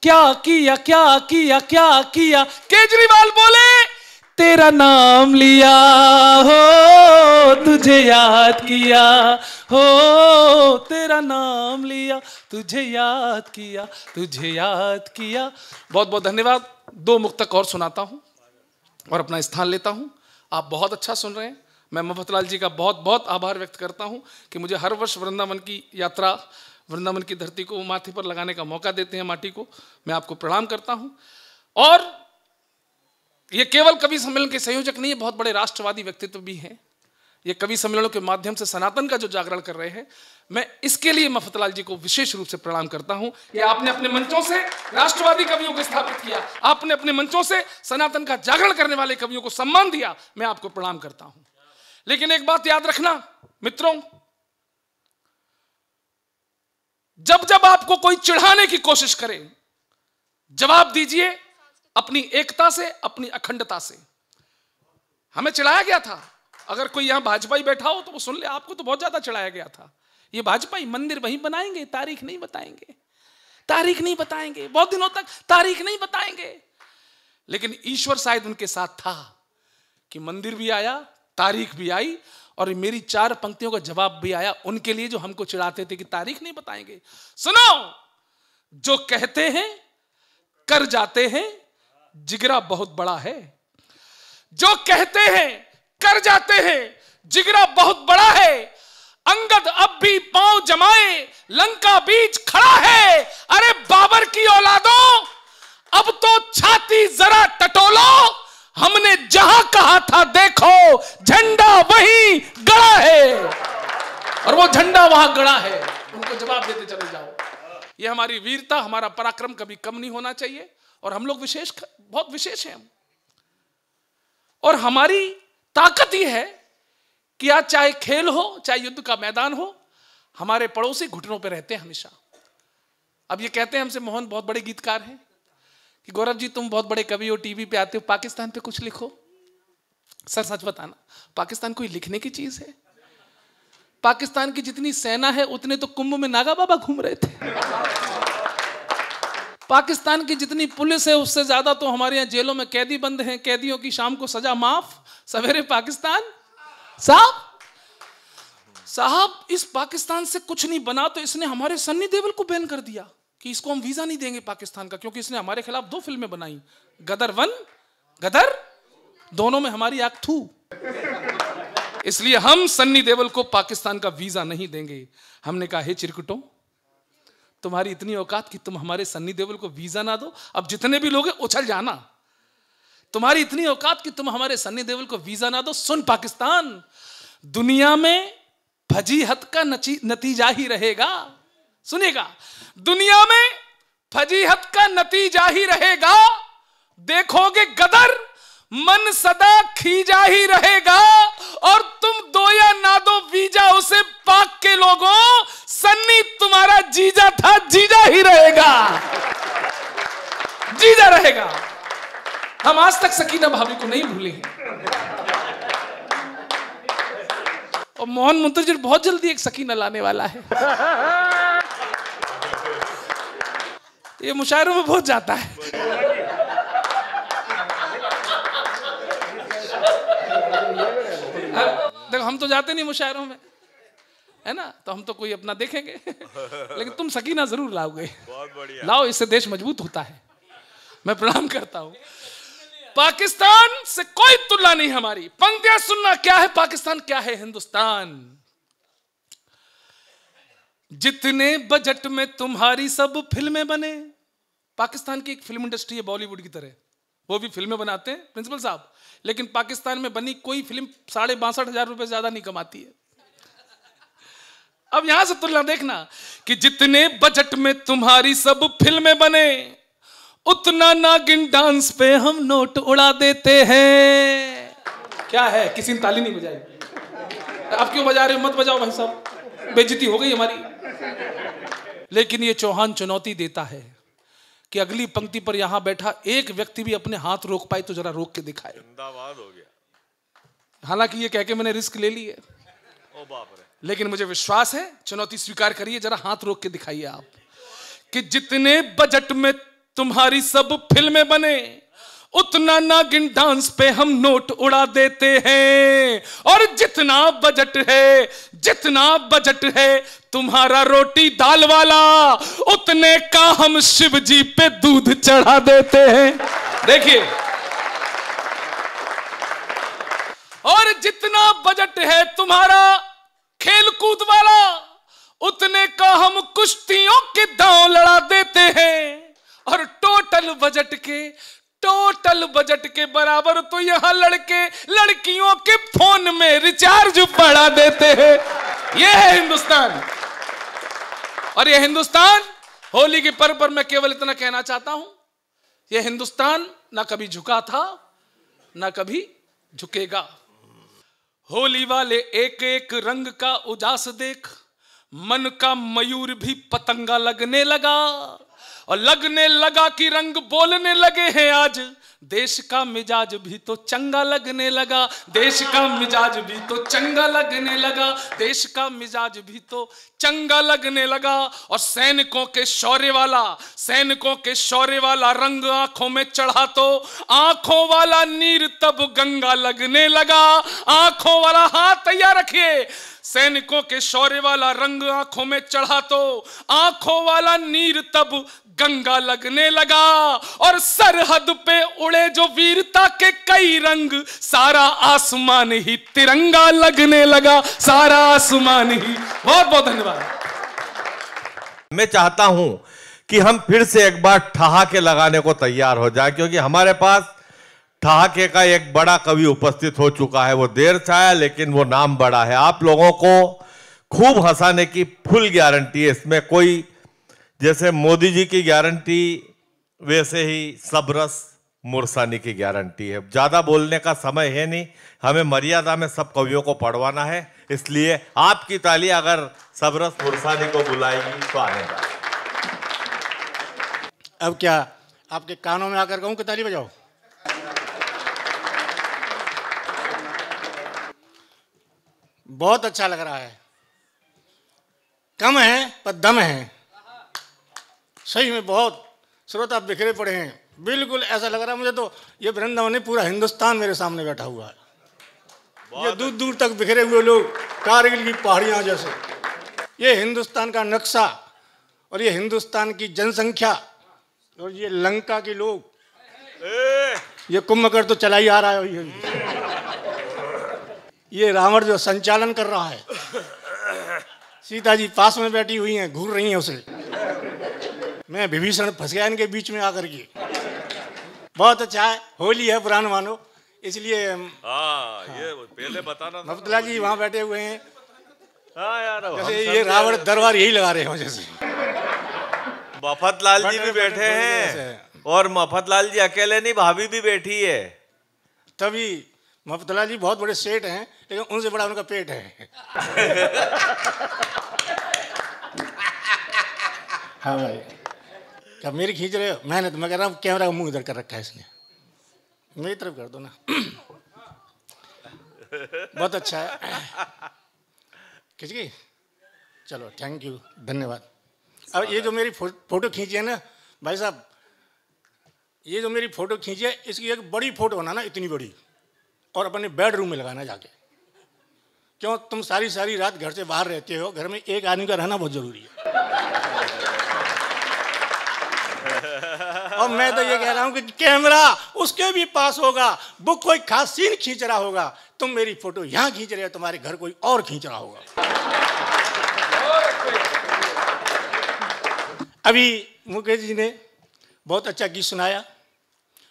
क्या किया क्या किया क्या किया। केजरीवाल बोले, तेरा नाम लिया हो, तुझे याद किया हो, तेरा नाम लिया, तुझे याद किया, तुझे याद किया। बहुत बहुत धन्यवाद। 2 मुक्तक और सुनाता हूं और अपना स्थान लेता हूं। आप बहुत अच्छा सुन रहे हैं। मैं मफतलाल जी का बहुत बहुत आभार व्यक्त करता हूं कि मुझे हर वर्ष वृंदावन की यात्रा, वृंदावन की धरती को माथे पर लगाने का मौका देते हैं, माटी को। मैं आपको प्रणाम करता हूं। और ये केवल कवि सम्मेलन के संयोजक नहीं है, बहुत बड़े राष्ट्रवादी व्यक्तित्व भी हैं। ये कवि सम्मेलनों के माध्यम से सनातन का जो जागरण कर रहे हैं, मैं इसके लिए मफतलाल जी को विशेष रूप से प्रणाम करता हूं कि आपने अपने मंचों से राष्ट्रवादी कवियों को स्थापित किया, आपने अपने मंचों से सनातन का जागरण करने वाले कवियों को सम्मान दिया। मैं आपको प्रणाम करता हूं। लेकिन एक बात याद रखना मित्रों, जब जब आपको कोई चिढ़ाने की कोशिश करे, जवाब दीजिए अपनी एकता से, अपनी अखंडता से। हमें चिढ़ाया गया था। अगर कोई यहां भाजपाई बैठा हो तो वो सुन ले, आपको तो बहुत ज्यादा चिढ़ाया गया था। ये भाजपाई मंदिर वहीं बनाएंगे, तारीख नहीं बताएंगे, तारीख नहीं बताएंगे, बहुत दिनों तक तारीख नहीं बताएंगे। लेकिन ईश्वर शायद उनके साथ था कि मंदिर भी आया, तारीख भी आई, और मेरी 4 पंक्तियों का जवाब भी आया उनके लिए जो हमको चिढ़ाते थे कि तारीख नहीं बताएंगे। सुनो, जो कहते हैं कर जाते हैं, जिगरा बहुत बड़ा है। जो कहते हैं कर जाते हैं, जिगरा बहुत बड़ा है। अंगद अब भी पांव जमाए, लंका बीच खड़ा है। अरे बाबर की औलादों, अब तो छाती जरा टटोलो। हमने जहां कहा था देखो, झंडा वहीं गड़ा है, और वो झंडा वहां गड़ा है। उनको जवाब देते चले जाओ। ये हमारी वीरता, हमारा पराक्रम कभी कम नहीं होना चाहिए। और हम लोग विशेष, बहुत विशेष हैं। और हमारी ताकत ही है कि आज चाहे खेल हो, चाहे युद्ध का मैदान हो, हमारे पड़ोसी घुटनों पे रहते हैं हमेशा। अब ये कहते हैं हमसे, मोहन बहुत बड़े गीतकार हैं, कि गौरव जी तुम बहुत बड़े कवि हो, टीवी पे आते हो, पाकिस्तान पे कुछ लिखो। सर सच बताना, पाकिस्तान कोई लिखने की चीज है? पाकिस्तान की जितनी सेना है उतने तो कुंभ में नागा बाबा घूम रहे थे। पाकिस्तान की जितनी पुलिस है उससे ज्यादा तो हमारे यहाँ जेलों में कैदी बंद हैं। कैदियों की शाम को सजा माफ, सवेरे पाकिस्तान साहब। इस पाकिस्तान से कुछ नहीं बना तो इसने हमारे सन्नी देओल को बैन कर दिया कि इसको हम वीजा नहीं देंगे पाकिस्तान का, क्योंकि इसने हमारे खिलाफ 2 फिल्में बनाई, गदर 1, गदर, दोनों में हमारी आंख थू। इसलिए हम सन्नी देओल को पाकिस्तान का वीजा नहीं देंगे। हमने कहा, हे चिरकुटों, तुम्हारी इतनी औकात कि तुम हमारे सन्नी देओल को वीजा ना दो, अब जितने भी लोग हैं उछल जाना। तुम्हारी इतनी औकात कि तुम हमारे सन्नी देओल को वीजा ना दो। सुन पाकिस्तान, दुनिया में फजीहत का नतीजा ही रहेगा। सुनेगा, दुनिया में फजीहत का नतीजा ही रहेगा। देखोगे गदर, मन सदा खींचा ही रहेगा। और तुम दो या ना दो वीजा उसे पाक के लोगों, सन्नी तुम्हारा जीजा था, जीजा ही रहेगा, जीजा रहेगा। हम आज तक सकीना भाभी को नहीं भूले हैं। और मोहन मुंतजिर बहुत जल्दी एक सकीना लाने वाला है। ये मुशायरों में बहुत जाता है। देखो हम तो जाते नहीं मुशायरों में, है ना, तो हम तो कोई अपना देखेंगे लेकिन तुम सकीना जरूर लाओगे। बहुत बढ़िया। लाओ, इससे देश मजबूत होता है। मैं प्रणाम करता हूं। पाकिस्तान से कोई तुलना नहीं हमारी। पंक्तियां सुनना, क्या है पाकिस्तान, क्या है हिंदुस्तान। जितने बजट में तुम्हारी सब फिल्में बने। पाकिस्तान की एक फिल्म इंडस्ट्री है बॉलीवुड की तरह, वो भी फिल्में बनाते हैं प्रिंसिपल साहब, लेकिन पाकिस्तान में बनी कोई फिल्म 62,500 रुपए से ज्यादा नहीं कमाती है। अब यहां से तुलना देखना कि जितने बजट में तुम्हारी सब फिल्में बने, उतना नागिन डांस पे हम नोट उड़ा देते हैं। क्या है, किसी ने ताली नहीं बजाई। आप क्यों बजा रहे हो? मत बजाओ भाई साहब, बेइज्जती हो गई हमारी। लेकिन ये चौहान चुनौती देता है कि अगली पंक्ति पर यहां बैठा एक व्यक्ति भी अपने हाथ रोक पाए तो जरा रोक के दिखाए। जिंदाबाद हो गया। हालांकि ये कह के मैंने रिस्क ले ली है, ओ बाप रे, लेकिन मुझे विश्वास है, चुनौती स्वीकार करिए, जरा हाथ रोक के दिखाइए आप कि जितने बजट में तुम्हारी सब फिल्में बने, उतना नागिन डांस पे हम नोट उड़ा देते हैं। और जितना बजट है तुम्हारा रोटी दाल वाला, उतने का हम शिव जी पे दूध चढ़ा देते हैं। देखिए, और जितना बजट है तुम्हारा खेल कूद वाला, उतने का हम कुश्तियों के दांव लड़ा देते हैं। और टोटल बजट के बराबर तो यहां लड़के लड़कियों के फोन में रिचार्ज बढ़ा देते हैं। यह है हिंदुस्तान। और यह हिंदुस्तान, होली के पर्व पर मैं केवल इतना कहना चाहता हूं, यह हिंदुस्तान ना कभी झुका था ना कभी झुकेगा। होली वाले एक एक रंग का उजास देख, मन का मयूर भी पतंगा लगने लगा। और लगने लगा कि रंग बोलने लगे हैं आज, देश का मिजाज भी तो चंगा लगने लगा। देश का मिजाज भी तो चंगा लगने लगा। देश का मिजाज भी तो चंगा लगने लगा। और सैनिकों के शौर्य वाला रंग आंखों में चढ़ा तो आंखों वाला नीर तब गंगा लगने लगा। आंखों वाला, हाथ तैयार रखिए। सैनिकों के शौर्य वाला रंग आंखों में चढ़ा तो आंखों वाला नीर तब गंगा लगने लगा। और सरहद पे उड़े जो वीरता के कई रंग, सारा आसमान ही तिरंगा लगने लगा। सारा आसमान ही। बहुत बहुत धन्यवाद। मैं चाहता हूं कि हम फिर से एक बार ठहाके लगाने को तैयार हो जाए, क्योंकि हमारे पास ठहाके का एक बड़ा कवि उपस्थित हो चुका है। वो देर से आया लेकिन वो नाम बड़ा है। आप लोगों को खूब हंसाने की फुल गारंटी है। इसमें कोई जैसे मोदी जी की गारंटी, वैसे ही सबरस मुरसानी की गारंटी है। ज्यादा बोलने का समय है नहीं, हमें मर्यादा में सब कवियों को पढ़वाना है। इसलिए आपकी ताली अगर सबरस मुरसानी को बुलाएगी तो आने का। अब क्या आपके कानों में आकर कहूं कि ताली बजाओ? बहुत अच्छा लग रहा है। कम है पर दम है। सही में बहुत श्रोता बिखरे पड़े हैं। बिल्कुल ऐसा लग रहा है मुझे तो ये वृंदावन नहीं, पूरा हिंदुस्तान मेरे सामने बैठा हुआ है। ये दूर दूर तक बिखरे हुए लोग, कारगिल की पहाड़ियां जैसे। ये हिंदुस्तान का नक्शा और ये हिंदुस्तान की जनसंख्या और ये लंका के लोग, ये कुंभकर्ण तो चला ही आ रहा है। ये रावण जो संचालन कर रहा है, सीता जी पास में बैठी हुई हैं, घूर रही हैं उसे। मैं विभीषण फंस गया इनके बीच में आकर के। बहुत अच्छा है, होली है पुरान मानो, इसलिए ये पहले बताना था। मफतला जी वहाँ बैठे हुए हैं। हाँ यार, जैसे ये रावण दरबार यही लगा रहे हो जैसे। मफतलाल जी भी बैठे हैं, और मफतलाल जी अकेले नहीं, भाभी भी बैठी है। तभी मफतला जी बहुत बड़े सेठ हैं, लेकिन उनसे बड़ा उनका पेट है। हाँ भाई, क्या मेरी खींच रहे हो? मैंने तो, मैं कह रहा हूँ कैमरा का मुंह इधर कर रखा है इसने, मेरी तरफ कर दो ना। बहुत अच्छा है। खींच गई? चलो थैंक यू, धन्यवाद। अब ये जो मेरी फोटो खींची है ना, भाई साहब ये जो मेरी फोटो खींची है इसकी एक बड़ी फोटो बनाना, इतनी बड़ी, और अपने बेडरूम में लगाना जाके। क्यों? तुम सारी सारी रात घर से बाहर रहते हो, घर में एक आदमी का रहना बहुत जरूरी है। और मैं तो ये कह रहा हूं कि कैमरा उसके भी पास होगा, वो कोई खास सीन खींच रहा होगा, तुम मेरी फोटो यहां खींच रहे हो, तुम्हारे घर कोई और खींच रहा होगा। अभी मुकेश जी ने बहुत अच्छा गीत सुनाया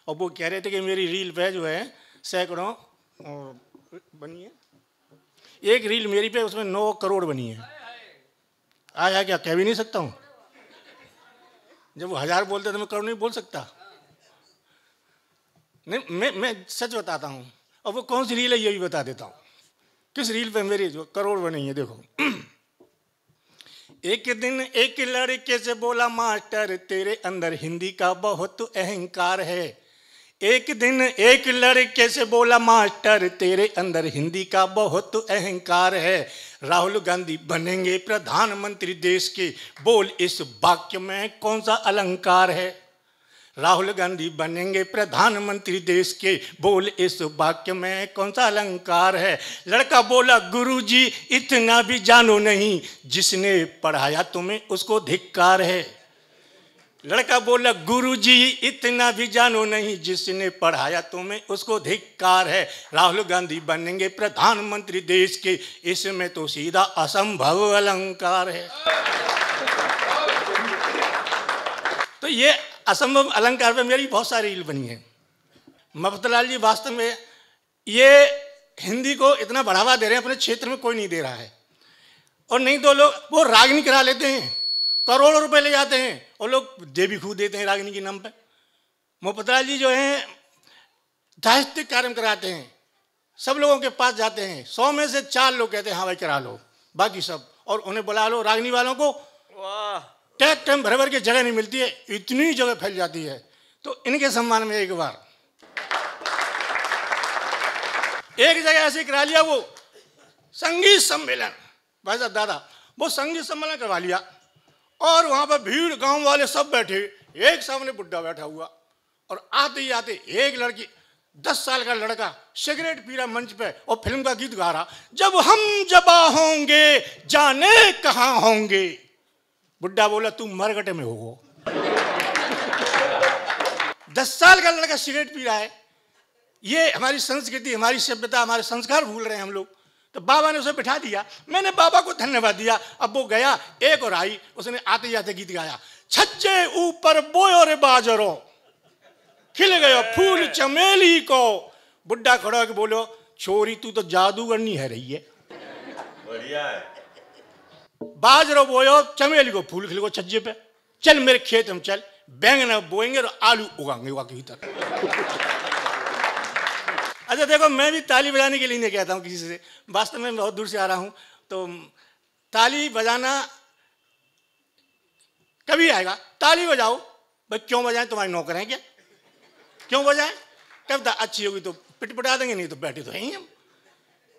और वो कह रहे थे कि मेरी रील पे जो है सैकड़ों बनी है, एक रील मेरी पे उसमें 9 करोड़ बनी है। आया क्या कह भी नहीं सकता हूँ, जब वो 1000 बोलते तो मैं करोड़ नहीं बोल सकता। नहीं, मैं सच बताता हूँ। और वो कौन सी रील है ये भी बता देता हूँ, किस रील पे मेरी जो करोड़ बनी है। देखो, एक दिन एक लड़के से बोला मास्टर तेरे अंदर हिंदी का बहुत अहंकार है। एक दिन एक लड़के से बोला मास्टर तेरे अंदर हिंदी का बहुत अहंकार है। राहुल गांधी बनेंगे प्रधानमंत्री देश के, बोल इस वाक्य में कौन सा अलंकार है। राहुल गांधी बनेंगे प्रधानमंत्री देश के, बोल इस वाक्य में कौन सा अलंकार है। लड़का बोला गुरुजी इतना भी जानो नहीं, जिसने पढ़ाया तुम्हें उसको धिक्कार है। लड़का बोला गुरुजी इतना भी जानो नहीं, जिसने पढ़ाया तुम्हें उसको धिक्कार है। राहुल गांधी बनेंगे प्रधानमंत्री देश के, इसमें तो सीधा असंभव अलंकार है। तो ये असंभव अलंकार पे मेरी बहुत सारी रील बनी है। मफतलाल जी वास्तव में ये हिंदी को इतना बढ़ावा दे रहे हैं, अपने क्षेत्र में कोई नहीं दे रहा है। और नहीं तो लोग वो रागनी करा लेते हैं, करोड़ों रुपए ले जाते हैं और लोग दे भी खूब देते हैं रागनी के नाम पे। मफतलाल जी जो हैं साहित्यिक कार्यक्रम कराते हैं, सब लोगों के पास जाते हैं, 100 में से 4 लोग कहते हैं हाँ भाई करा लो, बाकी सब और उन्हें बुला लो। रागनी वालों को टैग टाइम भर भर के जगह नहीं मिलती है, इतनी जगह फैल जाती है। तो इनके सम्मान में एक बार एक जगह ऐसे करा लिया, वो संगीत सम्मेलन, भाई साहब दादा वो संगीत सम्मेलन करवा लिया और वहां पर भीड़, गांव वाले सब बैठे, एक सामने बुड्ढा बैठा हुआ और आते ही आते एक लड़की 10 साल का लड़का सिगरेट पी रहा मंच पे और फिल्म का गीत गा रहा, जब हम जबा होंगे जाने कहां होंगे। बुड्ढा बोला तू मरगटे में हो। 10 साल का लड़का सिगरेट पी रहा है। ये हमारी संस्कृति, हमारी सभ्यता, हमारे संस्कार भूल रहे हैं हम लोग। तो बाबा ने उसे बिठा दिया, मैंने बाबा को धन्यवाद दिया। अब वो गया, एक और आई, उसने आते जाते गीत गाया, छज्जे ऊपर बोयो रे बाजरो, खिल गयो फूल चमेली को। बुड्ढा खड़ा होकर बोलो छोरी तू तो जादूगरनी है रही है, बढ़िया है। बाजरो बोयो चमेली को, फूल खिल गो छज्जे पे, चल मेरे खेत में चल, बैंगन बोएंगे और आलू उगाएंगे वहां के भीतर। अच्छा देखो, मैं भी ताली बजाने के लिए नहीं कहता हूँ किसी से, वास्तव में बहुत दूर से आ रहा हूँ, तो ताली बजाना कभी आएगा, ताली बजाओ भाई। क्यों बजाएं, तुम्हारी नौकर हैं क्या? क्यों बजाएं? कविता अच्छी होगी तो पिटपिटा देंगे, नहीं तो बैठे तो हैं ही हम।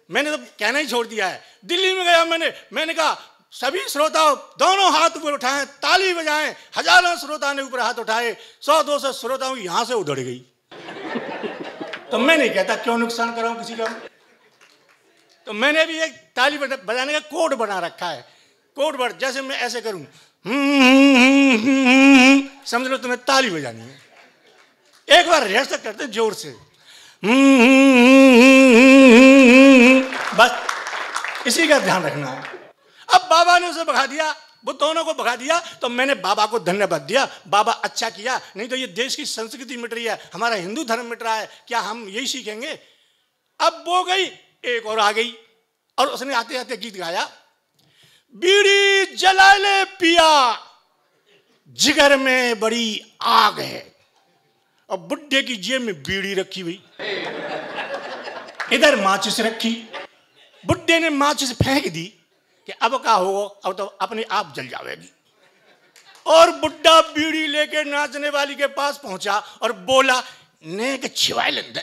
मैंने तो कहना ही छोड़ दिया है। दिल्ली में गया मैंने कहा सभी श्रोताओं दोनों हाथ ऊपर उठाएं, ताली बजाएं। हजारों श्रोता ने ऊपर हाथ उठाए, 100-200 श्रोताओं यहां से उधड़ गई। तो मैं नहीं कहता क्यों नुकसान कराऊं किसी का। तो मैंने भी एक ताली बजाने का कोड बना रखा है। कोड वर्ड जैसे मैं ऐसे करूं, समझ लो तुम्हें ताली बजानी है। एक बार रिहर्सल करते जोर से, बस इसी का ध्यान रखना है। अब बाबा ने उसे भगा दिया, वो दोनों को भगा दिया, तो मैंने बाबा को धन्यवाद दिया, बाबा अच्छा किया। नहीं तो ये देश की संस्कृति मिट रही है, हमारा हिंदू धर्म मिट रहा है, क्या हम यही सीखेंगे? अब वो गई, एक और आ गई और उसने आते आते गीत गाया, बीड़ी जला ले पिया जिगर में बड़ी आग है। और बुड्ढे की जेब में बीड़ी रखी हुई, इधर माचिस रखी। बुड्ढे ने माचिस फेंक दी कि अब क्या हो, अब तो अपने आप जल जाएगी। और बुड्ढा बीड़ी लेके नाचने वाली के पास पहुंचा और बोला नेक छिवाए लंदे।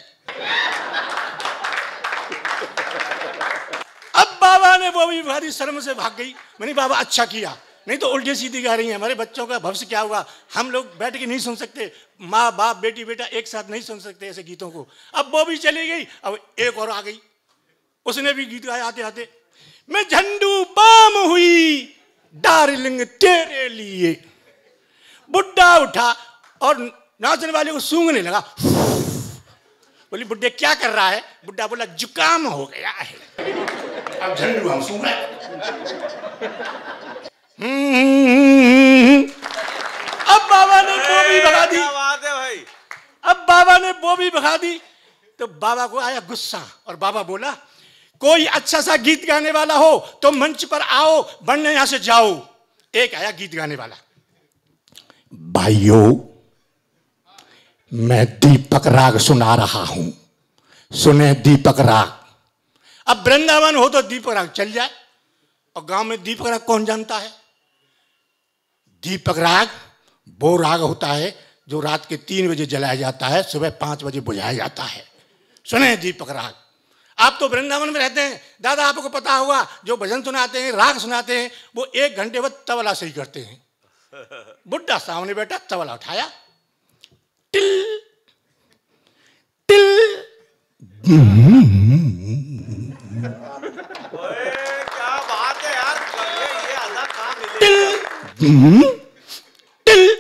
अब बाबा ने वो भी भारी शर्म से भाग गई। मैंने बाबा अच्छा किया, नहीं तो उल्टी सीधी गा रही हैं। हमारे बच्चों का भविष्य क्या होगा, हम लोग बैठ के नहीं सुन सकते, माँ बाप बेटी बेटा एक साथ नहीं सुन सकते ऐसे गीतों को। अब वो भी चली गई, अब एक और आ गई, उसने भी गीत गाया आते आते, मैं झंडू बाम हुई डार्लिंग तेरे लिए। बुड्ढा उठा और नाचने वाले को सूंघने लगा। बोली बुड्ढे क्या कर रहा है? बुड्ढा बोला जुकाम हो गया है। अब झंडू हम सूंघ रहे। अब बाबा ने वो भी भगा दी। क्या बात है भाई। अब बाबा ने वो भी भगा दी तो बाबा को आया गुस्सा और बाबा बोला कोई अच्छा सा गीत गाने वाला हो तो मंच पर आओ, वरना यहां से जाओ। एक आया गीत गाने वाला, भाइयों मैं दीपक राग सुना रहा हूं, सुने दीपक राग। अब वृंदावन हो तो दीपक राग चल जाए, और गांव में दीपक राग कौन जानता है? दीपक राग वो राग होता है जो रात के 3 बजे जलाया जाता है, सुबह 5 बजे बुझाया जाता है। सुने दीपक राग। आप तो वृंदावन में रहते हैं, दादा आपको पता होगा जो भजन सुनाते हैं, राग सुनाते हैं, वो 1 घंटे बाद तबला सही करते हैं। बुड्ढा सामने बैठा, तबला उठाया, टिल टिल, क्या बात है यार, ये अदा कहाँ मिली? Till till.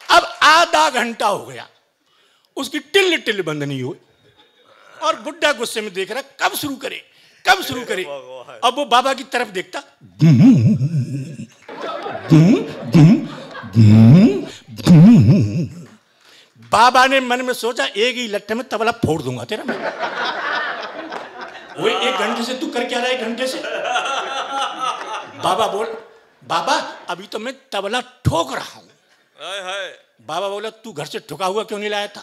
अब आधा घंटा हो गया, उसकी टिल टिल बंद नहीं हुई, और बुड्ढा गुस्से में देख रहा कब शुरू करे, कब शुरू करे। अब वो बाबा की तरफ देखता, बाबा ने मन में सोचा एक ही लट्ठे में तबला फोड़ दूंगा तेरा मैं। वो 1 घंटे से तू कर क्या रहा है? 1 घंटे से बाबा बोल, बाबा अभी तो मैं तबला ठोक रहा हूं। बाबा बोला तू घर से ठुका हुआ क्यों नहीं लाया था?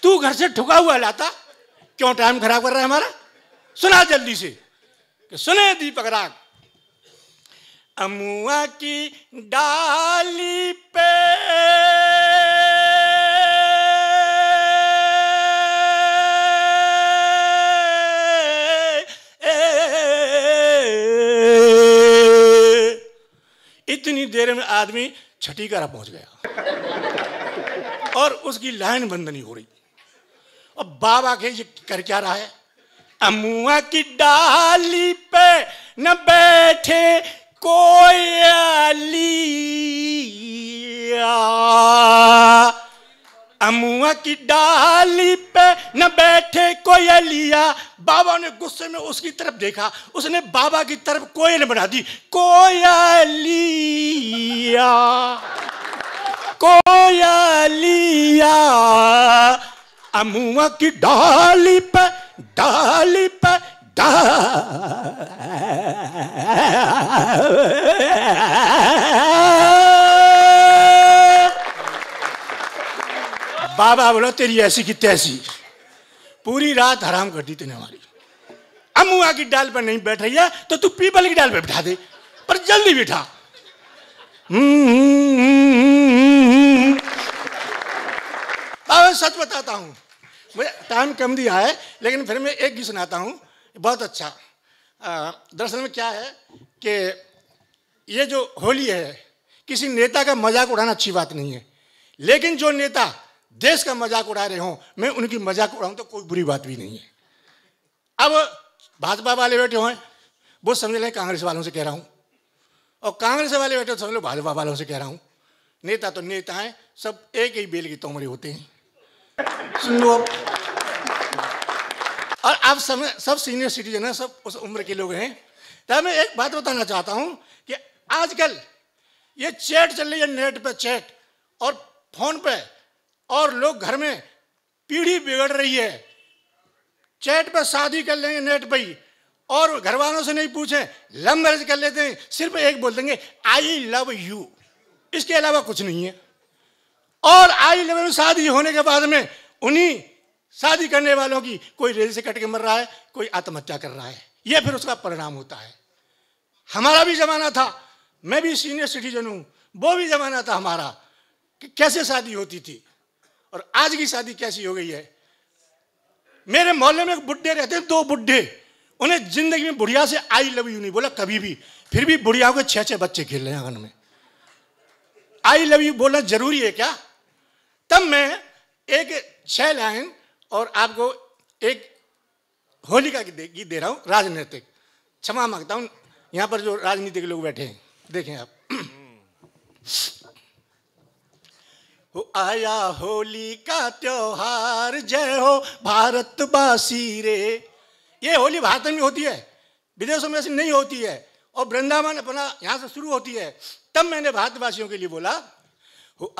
तू घर से ठुका हुआ लाता, क्यों टाइम खराब कर रहा है हमारा? सुना जल्दी से। कि सुने दीपक राग। अमुआ की डाली पे इतनी देर में आदमी छठी का पहुंच गया और उसकी लाइन बंद नहीं हो रही। और बाबा के ये कर क्या रहा है? अमुआ की डाली पे न बैठे कोयलिया, अमुआ की डाली पे न बैठे कोयलिया। बाबा ने गुस्से में उसकी तरफ देखा, उसने बाबा की तरफ कोयल बना दी, कोयलिया कोयलिया। अमुआ की डाली पे डाली पे बाबा बोला तेरी ऐसी की तैसी, पूरी रात हराम कर दी तूने हमारी। अमुआ की डाल पर नहीं बैठ रही है तो तू पीपल की डाल पर बैठा दे, पर जल्दी बैठा। बाबा सच बताता हूं, मुझे टाइम कम दिया है लेकिन फिर मैं एक गीत सुनाता हूं, बहुत अच्छा। दरअसल में क्या है कि ये जो होली है, किसी नेता का मजाक उड़ाना अच्छी बात नहीं है, लेकिन जो नेता देश का मजाक उड़ा रहे हो, मैं उनकी मजाक उड़ाऊं तो कोई बुरी बात भी नहीं है। अब भाजपा वाले बैठे हुए वो समझ लें कांग्रेस वालों से कह रहा हूं, और कांग्रेस वाले बैठे समझ लो भाजपा वालों से कह रहा हूं। नेता तो नेता हैं, सब एक ही बेल की तोमरे होते हैं। सुन लो अब। और आप सब सीनियर सिटीजन हैं, सब उस उम्र के लोग हैं। तो मैं एक बात बताना चाहता हूं कि आजकल ये चैट चल रही है, नेट पे चैट और फोन पे, और लोग घर में पीढ़ी बिगड़ रही है। चैट पे शादी कर लेंगे नेट पे ही, और घर वालों से नहीं पूछे लव मैरिज कर लेते हैं, सिर्फ एक बोल देंगे आई लव यू, इसके अलावा कुछ नहीं है। और आई लव यू शादी होने के बाद में उन्हीं शादी करने वालों की कोई रेल से कट के मर रहा है, कोई आत्महत्या कर रहा है, यह फिर उसका परिणाम होता है। हमारा भी जमाना था, मैं भी सीनियर सिटीजन हूं, वो भी जमाना था हमारा कि कैसे शादी होती थी, और आज की शादी कैसी हो गई है। मेरे मोहल्ले में एक बुढ़े रहते हैं, 2 बुढ़े, उन्हें जिंदगी में बुढ़िया से आई लव यू नहीं बोला कभी भी, फिर भी बुढ़िया के 6-6 बच्चे खेल रहे हैं आंगन में। आई लव यू बोलना जरूरी है क्या? तब मैं एक 6 लाइन और आपको एक होलिका की गीत दे रहा हूं, राजनीतिक। क्षमा मांगता हूं यहां पर जो राजनीतिक लोग बैठे हैं, देखें आप। आया होली का त्योहार, जय हो भारतवासी रे। ये होली भारत में होती है, विदेशों में ऐसी नहीं होती है, और वृंदावन अपना यहां से शुरू होती है। तब मैंने भारतवासियों के लिए बोला,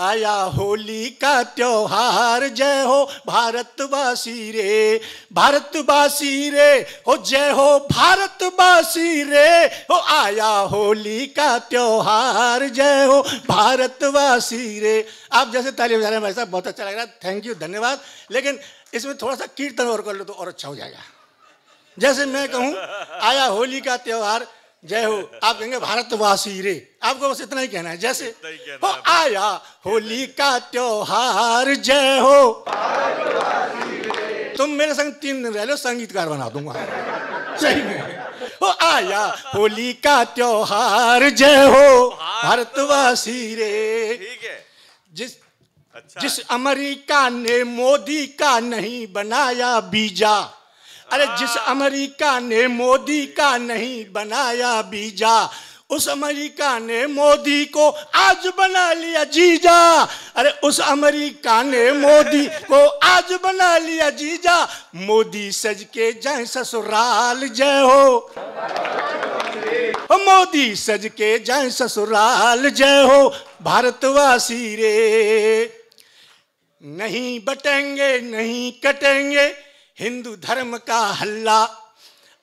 आया होली का त्योहार, जय हो भारतवासी रे, भारतवासी रे, हो जय हो भारतवासी रे, हो आया होली का त्योहार, जय हो भारतवासी रे। आप जैसे ताली बजा रहे हैं भाई साहब, बहुत अच्छा लग रहा है, थैंक यू, धन्यवाद। लेकिन इसमें थोड़ा सा कीर्तन और कर लो तो और अच्छा हो जाएगा। जैसे मैं कहूँ आया होली का त्योहार, जय हो, आप कहेंगे भारतवासी रे, आपको बस इतना ही कहना है। जैसे हो आया होली का त्योहार, जय हो, तुम मेरे संग 3 दिन रह लो, संगीतकार बना दूंगा। सही में हो आया होली का त्योहार, जय हो भारतवासी रे। ठीक है। जिस अमेरिका ने मोदी का नहीं बनाया वीजा, अरे जिस अमेरिका ने मोदी का नहीं बनाया वीजा, उस अमेरिका ने मोदी को आज बना लिया जीजा। अरे उस अमेरिका ने मोदी को आज बना लिया जीजा, मोदी सज के जाए ससुराल, जय हो, मोदी सज के जाए ससुराल, जय हो भारतवासी रे। नहीं बटेंगे नहीं कटेंगे हिंदू धर्म का हल्ला,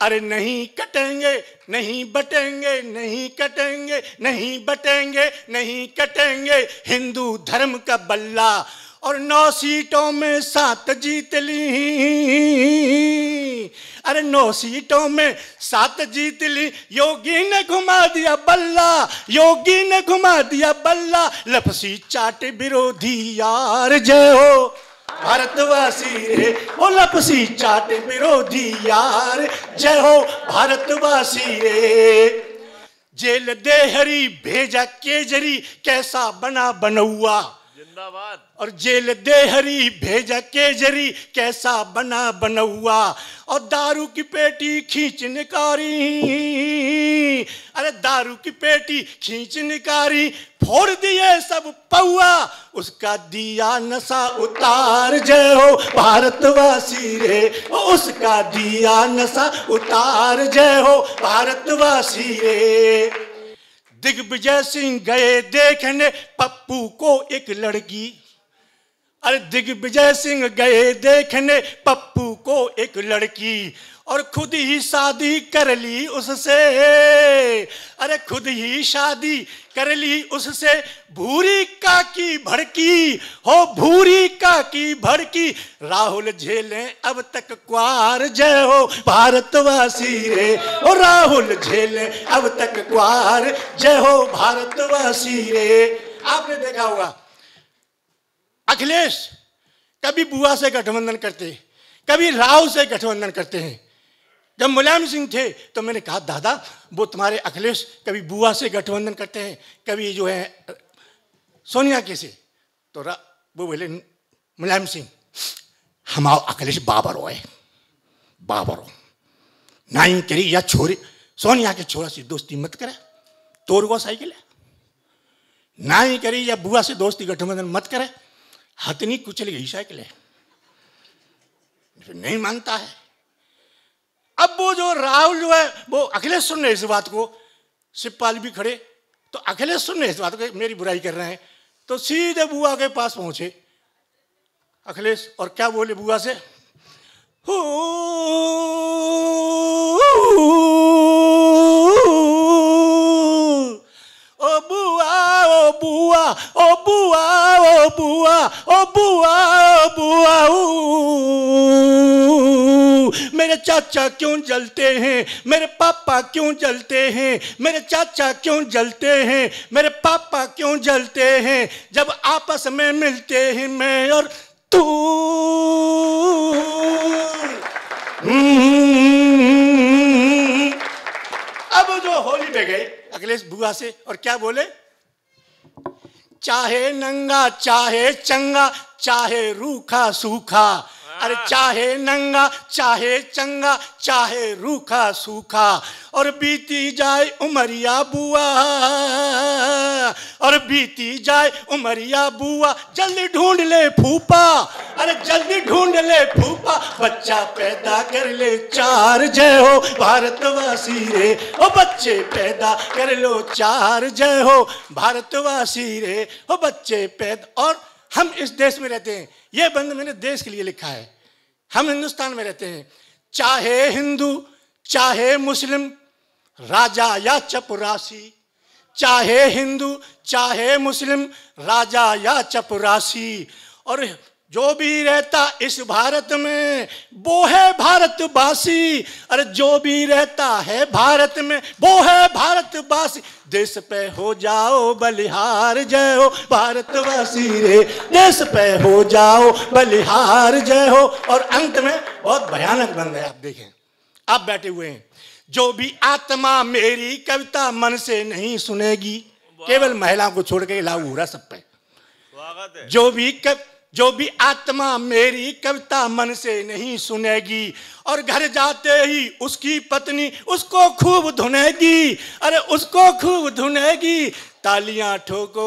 अरे नहीं कटेंगे नहीं बटेंगे नहीं कटेंगे नहीं बटेंगे नहीं कटेंगे हिंदू धर्म का बल्ला। और 9 सीटों में 7 जीत ली, अरे 9 सीटों में 7 जीत ली, योगी ने घुमा दिया बल्ला, योगी ने घुमा दिया बल्ला, लपसी चाटे विरोधी यार, जय हो भारतवासी रे, ओ लपसी चाटे विरोधी यार, जय हो भारतवासी रे। जेल देहरी भेजा केजरी, कैसा बना बनौआ, जिंदाबाद। और जेल देहरी भेजा केजरी, कैसा बना बनौआ। और दारू की पेटी खींच निकारी, अरे दारू की पेटी खींच निकारी, फोड़ दिए सब पौआ, उसका दिया नशा उतार, जय हो भारतवासी रे, उसका दिया नशा उतार, जय हो भारतवासी रे। दिग्विजय सिंह गए देखने पप्पू को एक लड़की, अरे दिग्विजय सिंह गए देखने पप्पू को एक लड़की, और खुद ही शादी कर ली उससे, अरे खुद ही शादी कर ली उससे, भूरी का की भड़की, हो भूरी का की भड़की, राहुल झेले अब तक क्वार, जय हो भारतवासी रे, ओ राहुल झेले अब तक क्वार, जय हो भारतवासी रे। आपने देखा होगा अखिलेश कभी बुआ से गठबंधन करते, कभी राव से गठबंधन करते हैं। जब मुलायम सिंह थे तो मैंने कहा दादा वो तुम्हारे अखिलेश कभी बुआ से गठबंधन करते हैं, कभी जो है सोनिया के से, तो वो बोले मुलायम सिंह हमारा अखिलेश बाबर हो, बाबर हो नाइन करी या छोरी सोनिया के छोरा से दोस्ती मत करे, तोड़ को साइकिल है, नाई करी या बुआ से दोस्ती गठबंधन मत करे, हथनी कुचल गई साइकिल है, नहीं मानता है। अब वो जो राहुल जो है वो अखिलेश सुन रहे इस बात को, शिवपाल भी खड़े, तो अखिलेश सुन रहे इस बात को, मेरी बुराई कर रहे हैं, तो सीधे बुआ के पास पहुंचे अखिलेश और क्या बोले बुआ से, ओ बुआ ओ बुआ ओ बुआ ओ बुआ ओ बुआ ओ बुआ, मेरे चाचा क्यों जलते हैं, मेरे पापा क्यों जलते हैं, मेरे चाचा क्यों जलते हैं, मेरे पापा क्यों जलते हैं, जब आपस में मिलते हैं मैं और तू। मिलने गए अखिलेश बुआ से और क्या बोले, चाहे नंगा चाहे चंगा चाहे रूखा सूखा, अरे चाहे नंगा चाहे चंगा चाहे रूखा सूखा, और बीती जाए उमरिया बुआ, और बीती जाए उमरिया बुआ, जल्दी ढूंढ ले फूफा, अरे जल्दी ढूंढ ले फूफा, बच्चा पैदा कर ले चार, जय हो भारतवासी रे, ओ बच्चे पैदा कर लो चार, जय हो भारतवासी रे, ओ बच्चे पैदा। और हम इस देश में रहते हैं, ये बंद मैंने देश के लिए लिखा है, हम हिंदुस्तान में रहते हैं, चाहे हिंदू चाहे मुस्लिम, राजा या चपरासी, चाहे हिंदू चाहे मुस्लिम, राजा या चपरासी, और जो भी रहता इस भारत में वो है भारतवासी, अरे जो भी रहता है भारत में वो है भारतवासी, देश पे हो जाओ बलिहार, जय हो भारतवासी रे, देश पे हो जाओ बलिहार, जय हो। और अंत में बहुत भयानक बंद है, आप देखें, आप बैठे हुए हैं, जो भी आत्मा मेरी कविता मन से नहीं सुनेगी, केवल महिलाओं को छोड़ के लागू हो रहा सब पे, जो भी आत्मा मेरी कविता मन से नहीं सुनेगी, और घर जाते ही उसकी पत्नी उसको खूब धुनेगी, अरे उसको खूब धुनेगी, तालियां ठोको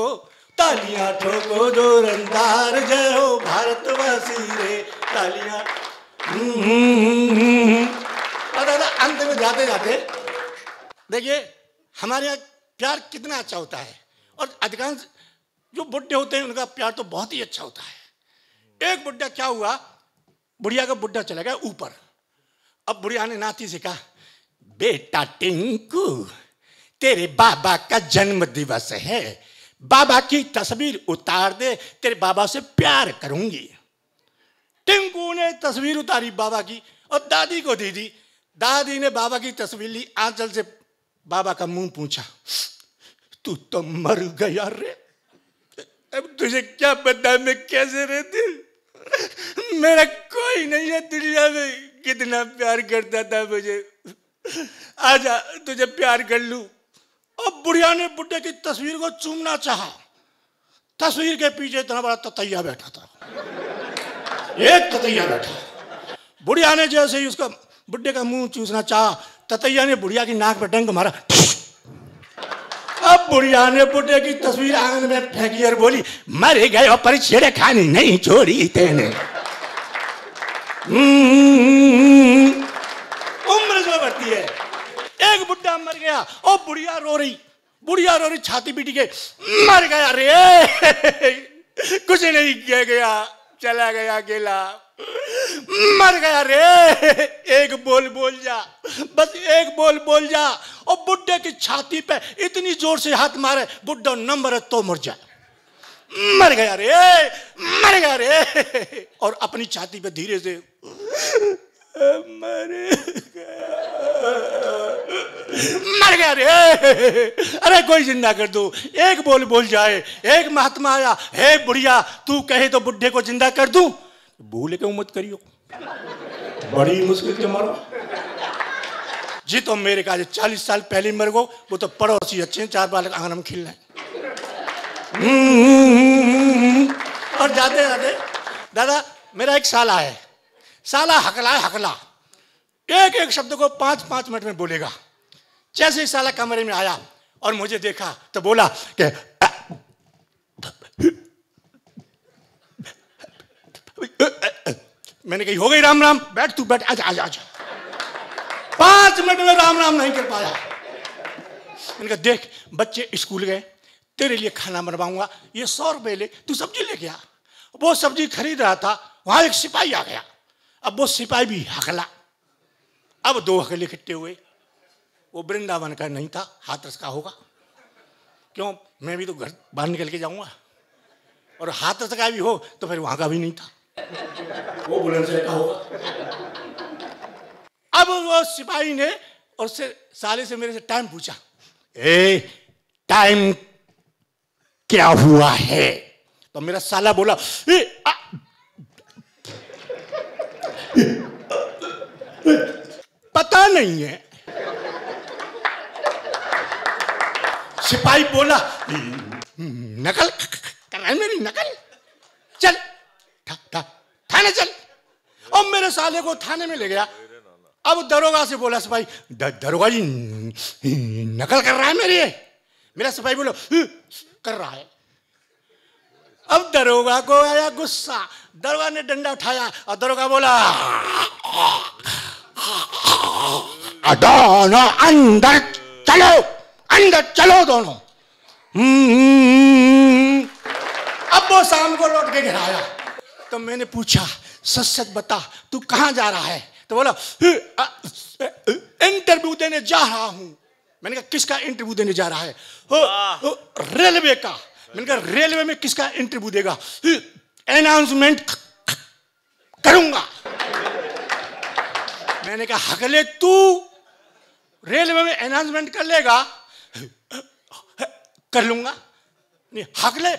जोरदार, जय हो भारतवासी रे, तालियां। अंत में जाते जाते देखिए हमारे यहाँ प्यार कितना अच्छा होता है, और अधिकांश जो बुढ़े होते हैं उनका प्यार तो बहुत ही अच्छा होता है। एक बुढ़ा क्या हुआ, बुढ़िया का बुढ़ा चला गया ऊपर, अब बुढ़िया ने नाती से कहा, बेटा टिंकू तेरे बाबा का जन्म दिवस है, बाबा की तस्वीर उतार दे, तेरे बाबा से प्यार करूंगी। टिंकू ने तस्वीर उतारी बाबा की और दादी को दे दी, दादी ने बाबा की तस्वीर ली, आंचल से बाबा का मुंह पूछा, तू तो मर गया रे, अब तुझे क्या पता मैं कैसे रहती, मेरा कोई नहीं है दुनिया में, कितना प्यार करता था मुझे, आजा तुझे प्यार कर लूं। और बुढ़िया ने बुढ़े की तस्वीर को चूमना चाहा, तस्वीर के पीछे इतना बड़ा ततैया बैठा था, एक ततैया बैठा, बुढ़िया ने जैसे ही उसका बुढ़े का मुंह चूसना चाहा, ततैया ने बुढ़िया की नाक पर डंक मारा, अब बुढ़िया ने बुढ़े की तस्वीर आंगन में फेंकी और बोली, मर गए पर छेड़खानी नहीं छोड़ी तेने। उम्र जो बढ़ती है, एक बुढ़ा मर गया और बुढ़िया रो रही छाती पीटी के, मर गया रे, कुछ नहीं कह गया, चला गया अकेला, मर गया रे, एक बोल बोल जा, बस एक बोल बोल जा। और बुड्ढे की छाती पे इतनी जोर से हाथ मारे, बुड्ढा नंबर तो मर जाए, मर गया रे, मर गया रे, और अपनी छाती पे धीरे से मर गया रे, अरे कोई जिंदा कर दो, एक बोल बोल जाए। एक महात्मा आया, हे बुढ़िया तू कहे तो बुढ़े को जिंदा कर दूं, भूल के मत करियो, बड़ी मुश्किल से मरो जी, तो मेरे का 40 साल पहले मर गो, वो तो पड़ोसी अच्छे हैं, 4 बालक आंगन में खिल रहे। और जाते जाते दादा मेरा एक साला है, साला हकला है, हकला एक एक शब्द को 5-5 मिनट में बोलेगा। जैसे ही साला कमरे में आया और मुझे देखा तो बोला कि मैंने कही हो गई राम राम, बैठ तू बैठ, आजा आजा आजा। 5 मिनट में राम राम नहीं कर पाया। मैंने कहा देख बच्चे स्कूल गए, तेरे लिए खाना बनवाऊंगा, ये 100 रुपए ले, तू सब्जी लेके आ। वो सब्जी खरीद रहा था, वहां एक सिपाही आ गया। अब वो सिपाही भी हकला। अब 2 हकले इकट्ठे हुए। वो वृंदावन का नहीं था, हाथरस का होगा, क्यों मैं भी तो घर बाहर निकल के जाऊंगा, और हाथरस का भी हो तो फिर वहां का भी नहीं था, वो बुलंदशहर का होगा। अब वो सिपाही ने और साले से मेरे से टाइम पूछा, ए टाइम क्या हुआ है? तो मेरा साला बोला पता नहीं है। सिपाही बोला नकल कर रहा है मेरी नकल, चल थाने चल। और मेरे साले को थाने में ले गया। अब दरोगा से बोला सिपाही, दरोगा जी नकल कर रहा है मेरी। मेरा सिपाही बोलो कर रहा है। अब दरोगा को आया गुस्सा, दरोगा ने डंडा उठाया और दरोगा बोला दोनों अंदर चलो, अंदर चलो दोनों। अब वो शाम को लौट के घर आया तो मैंने पूछा सच सच बता तू कहाँ जा रहा है? तो बोला इंटरव्यू देने जा रहा हूं। मैंने कहा किसका इंटरव्यू देने जा रहा है? रेलवे का। मैंने कहा रेलवे में किसका इंटरव्यू देगा? अनाउंसमेंट करूंगा। मैंने कहा हकले तू रेलवे में अनाउंसमेंट कर लेगा? कर लूंगा। नहीं हकले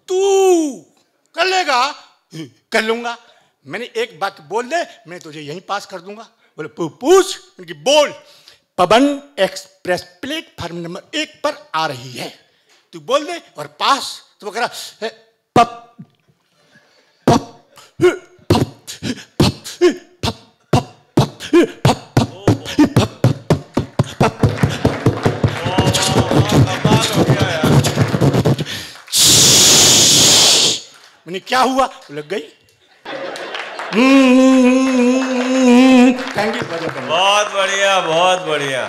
तू कर लेगा? कर लूंगा। मैंने एक बात बोल दे मैं तुझे यहीं पास कर दूंगा। बोले पूछ। उनकी बोल पवन एक्सप्रेस प्लेटफार्म नंबर 1 पर आ रही है, तू बोल दे और पास। तो वो कह रहा पप मैंने क्या हुआ? लग गई। Thank you. बहुत बढ़िया, बहुत बढ़िया।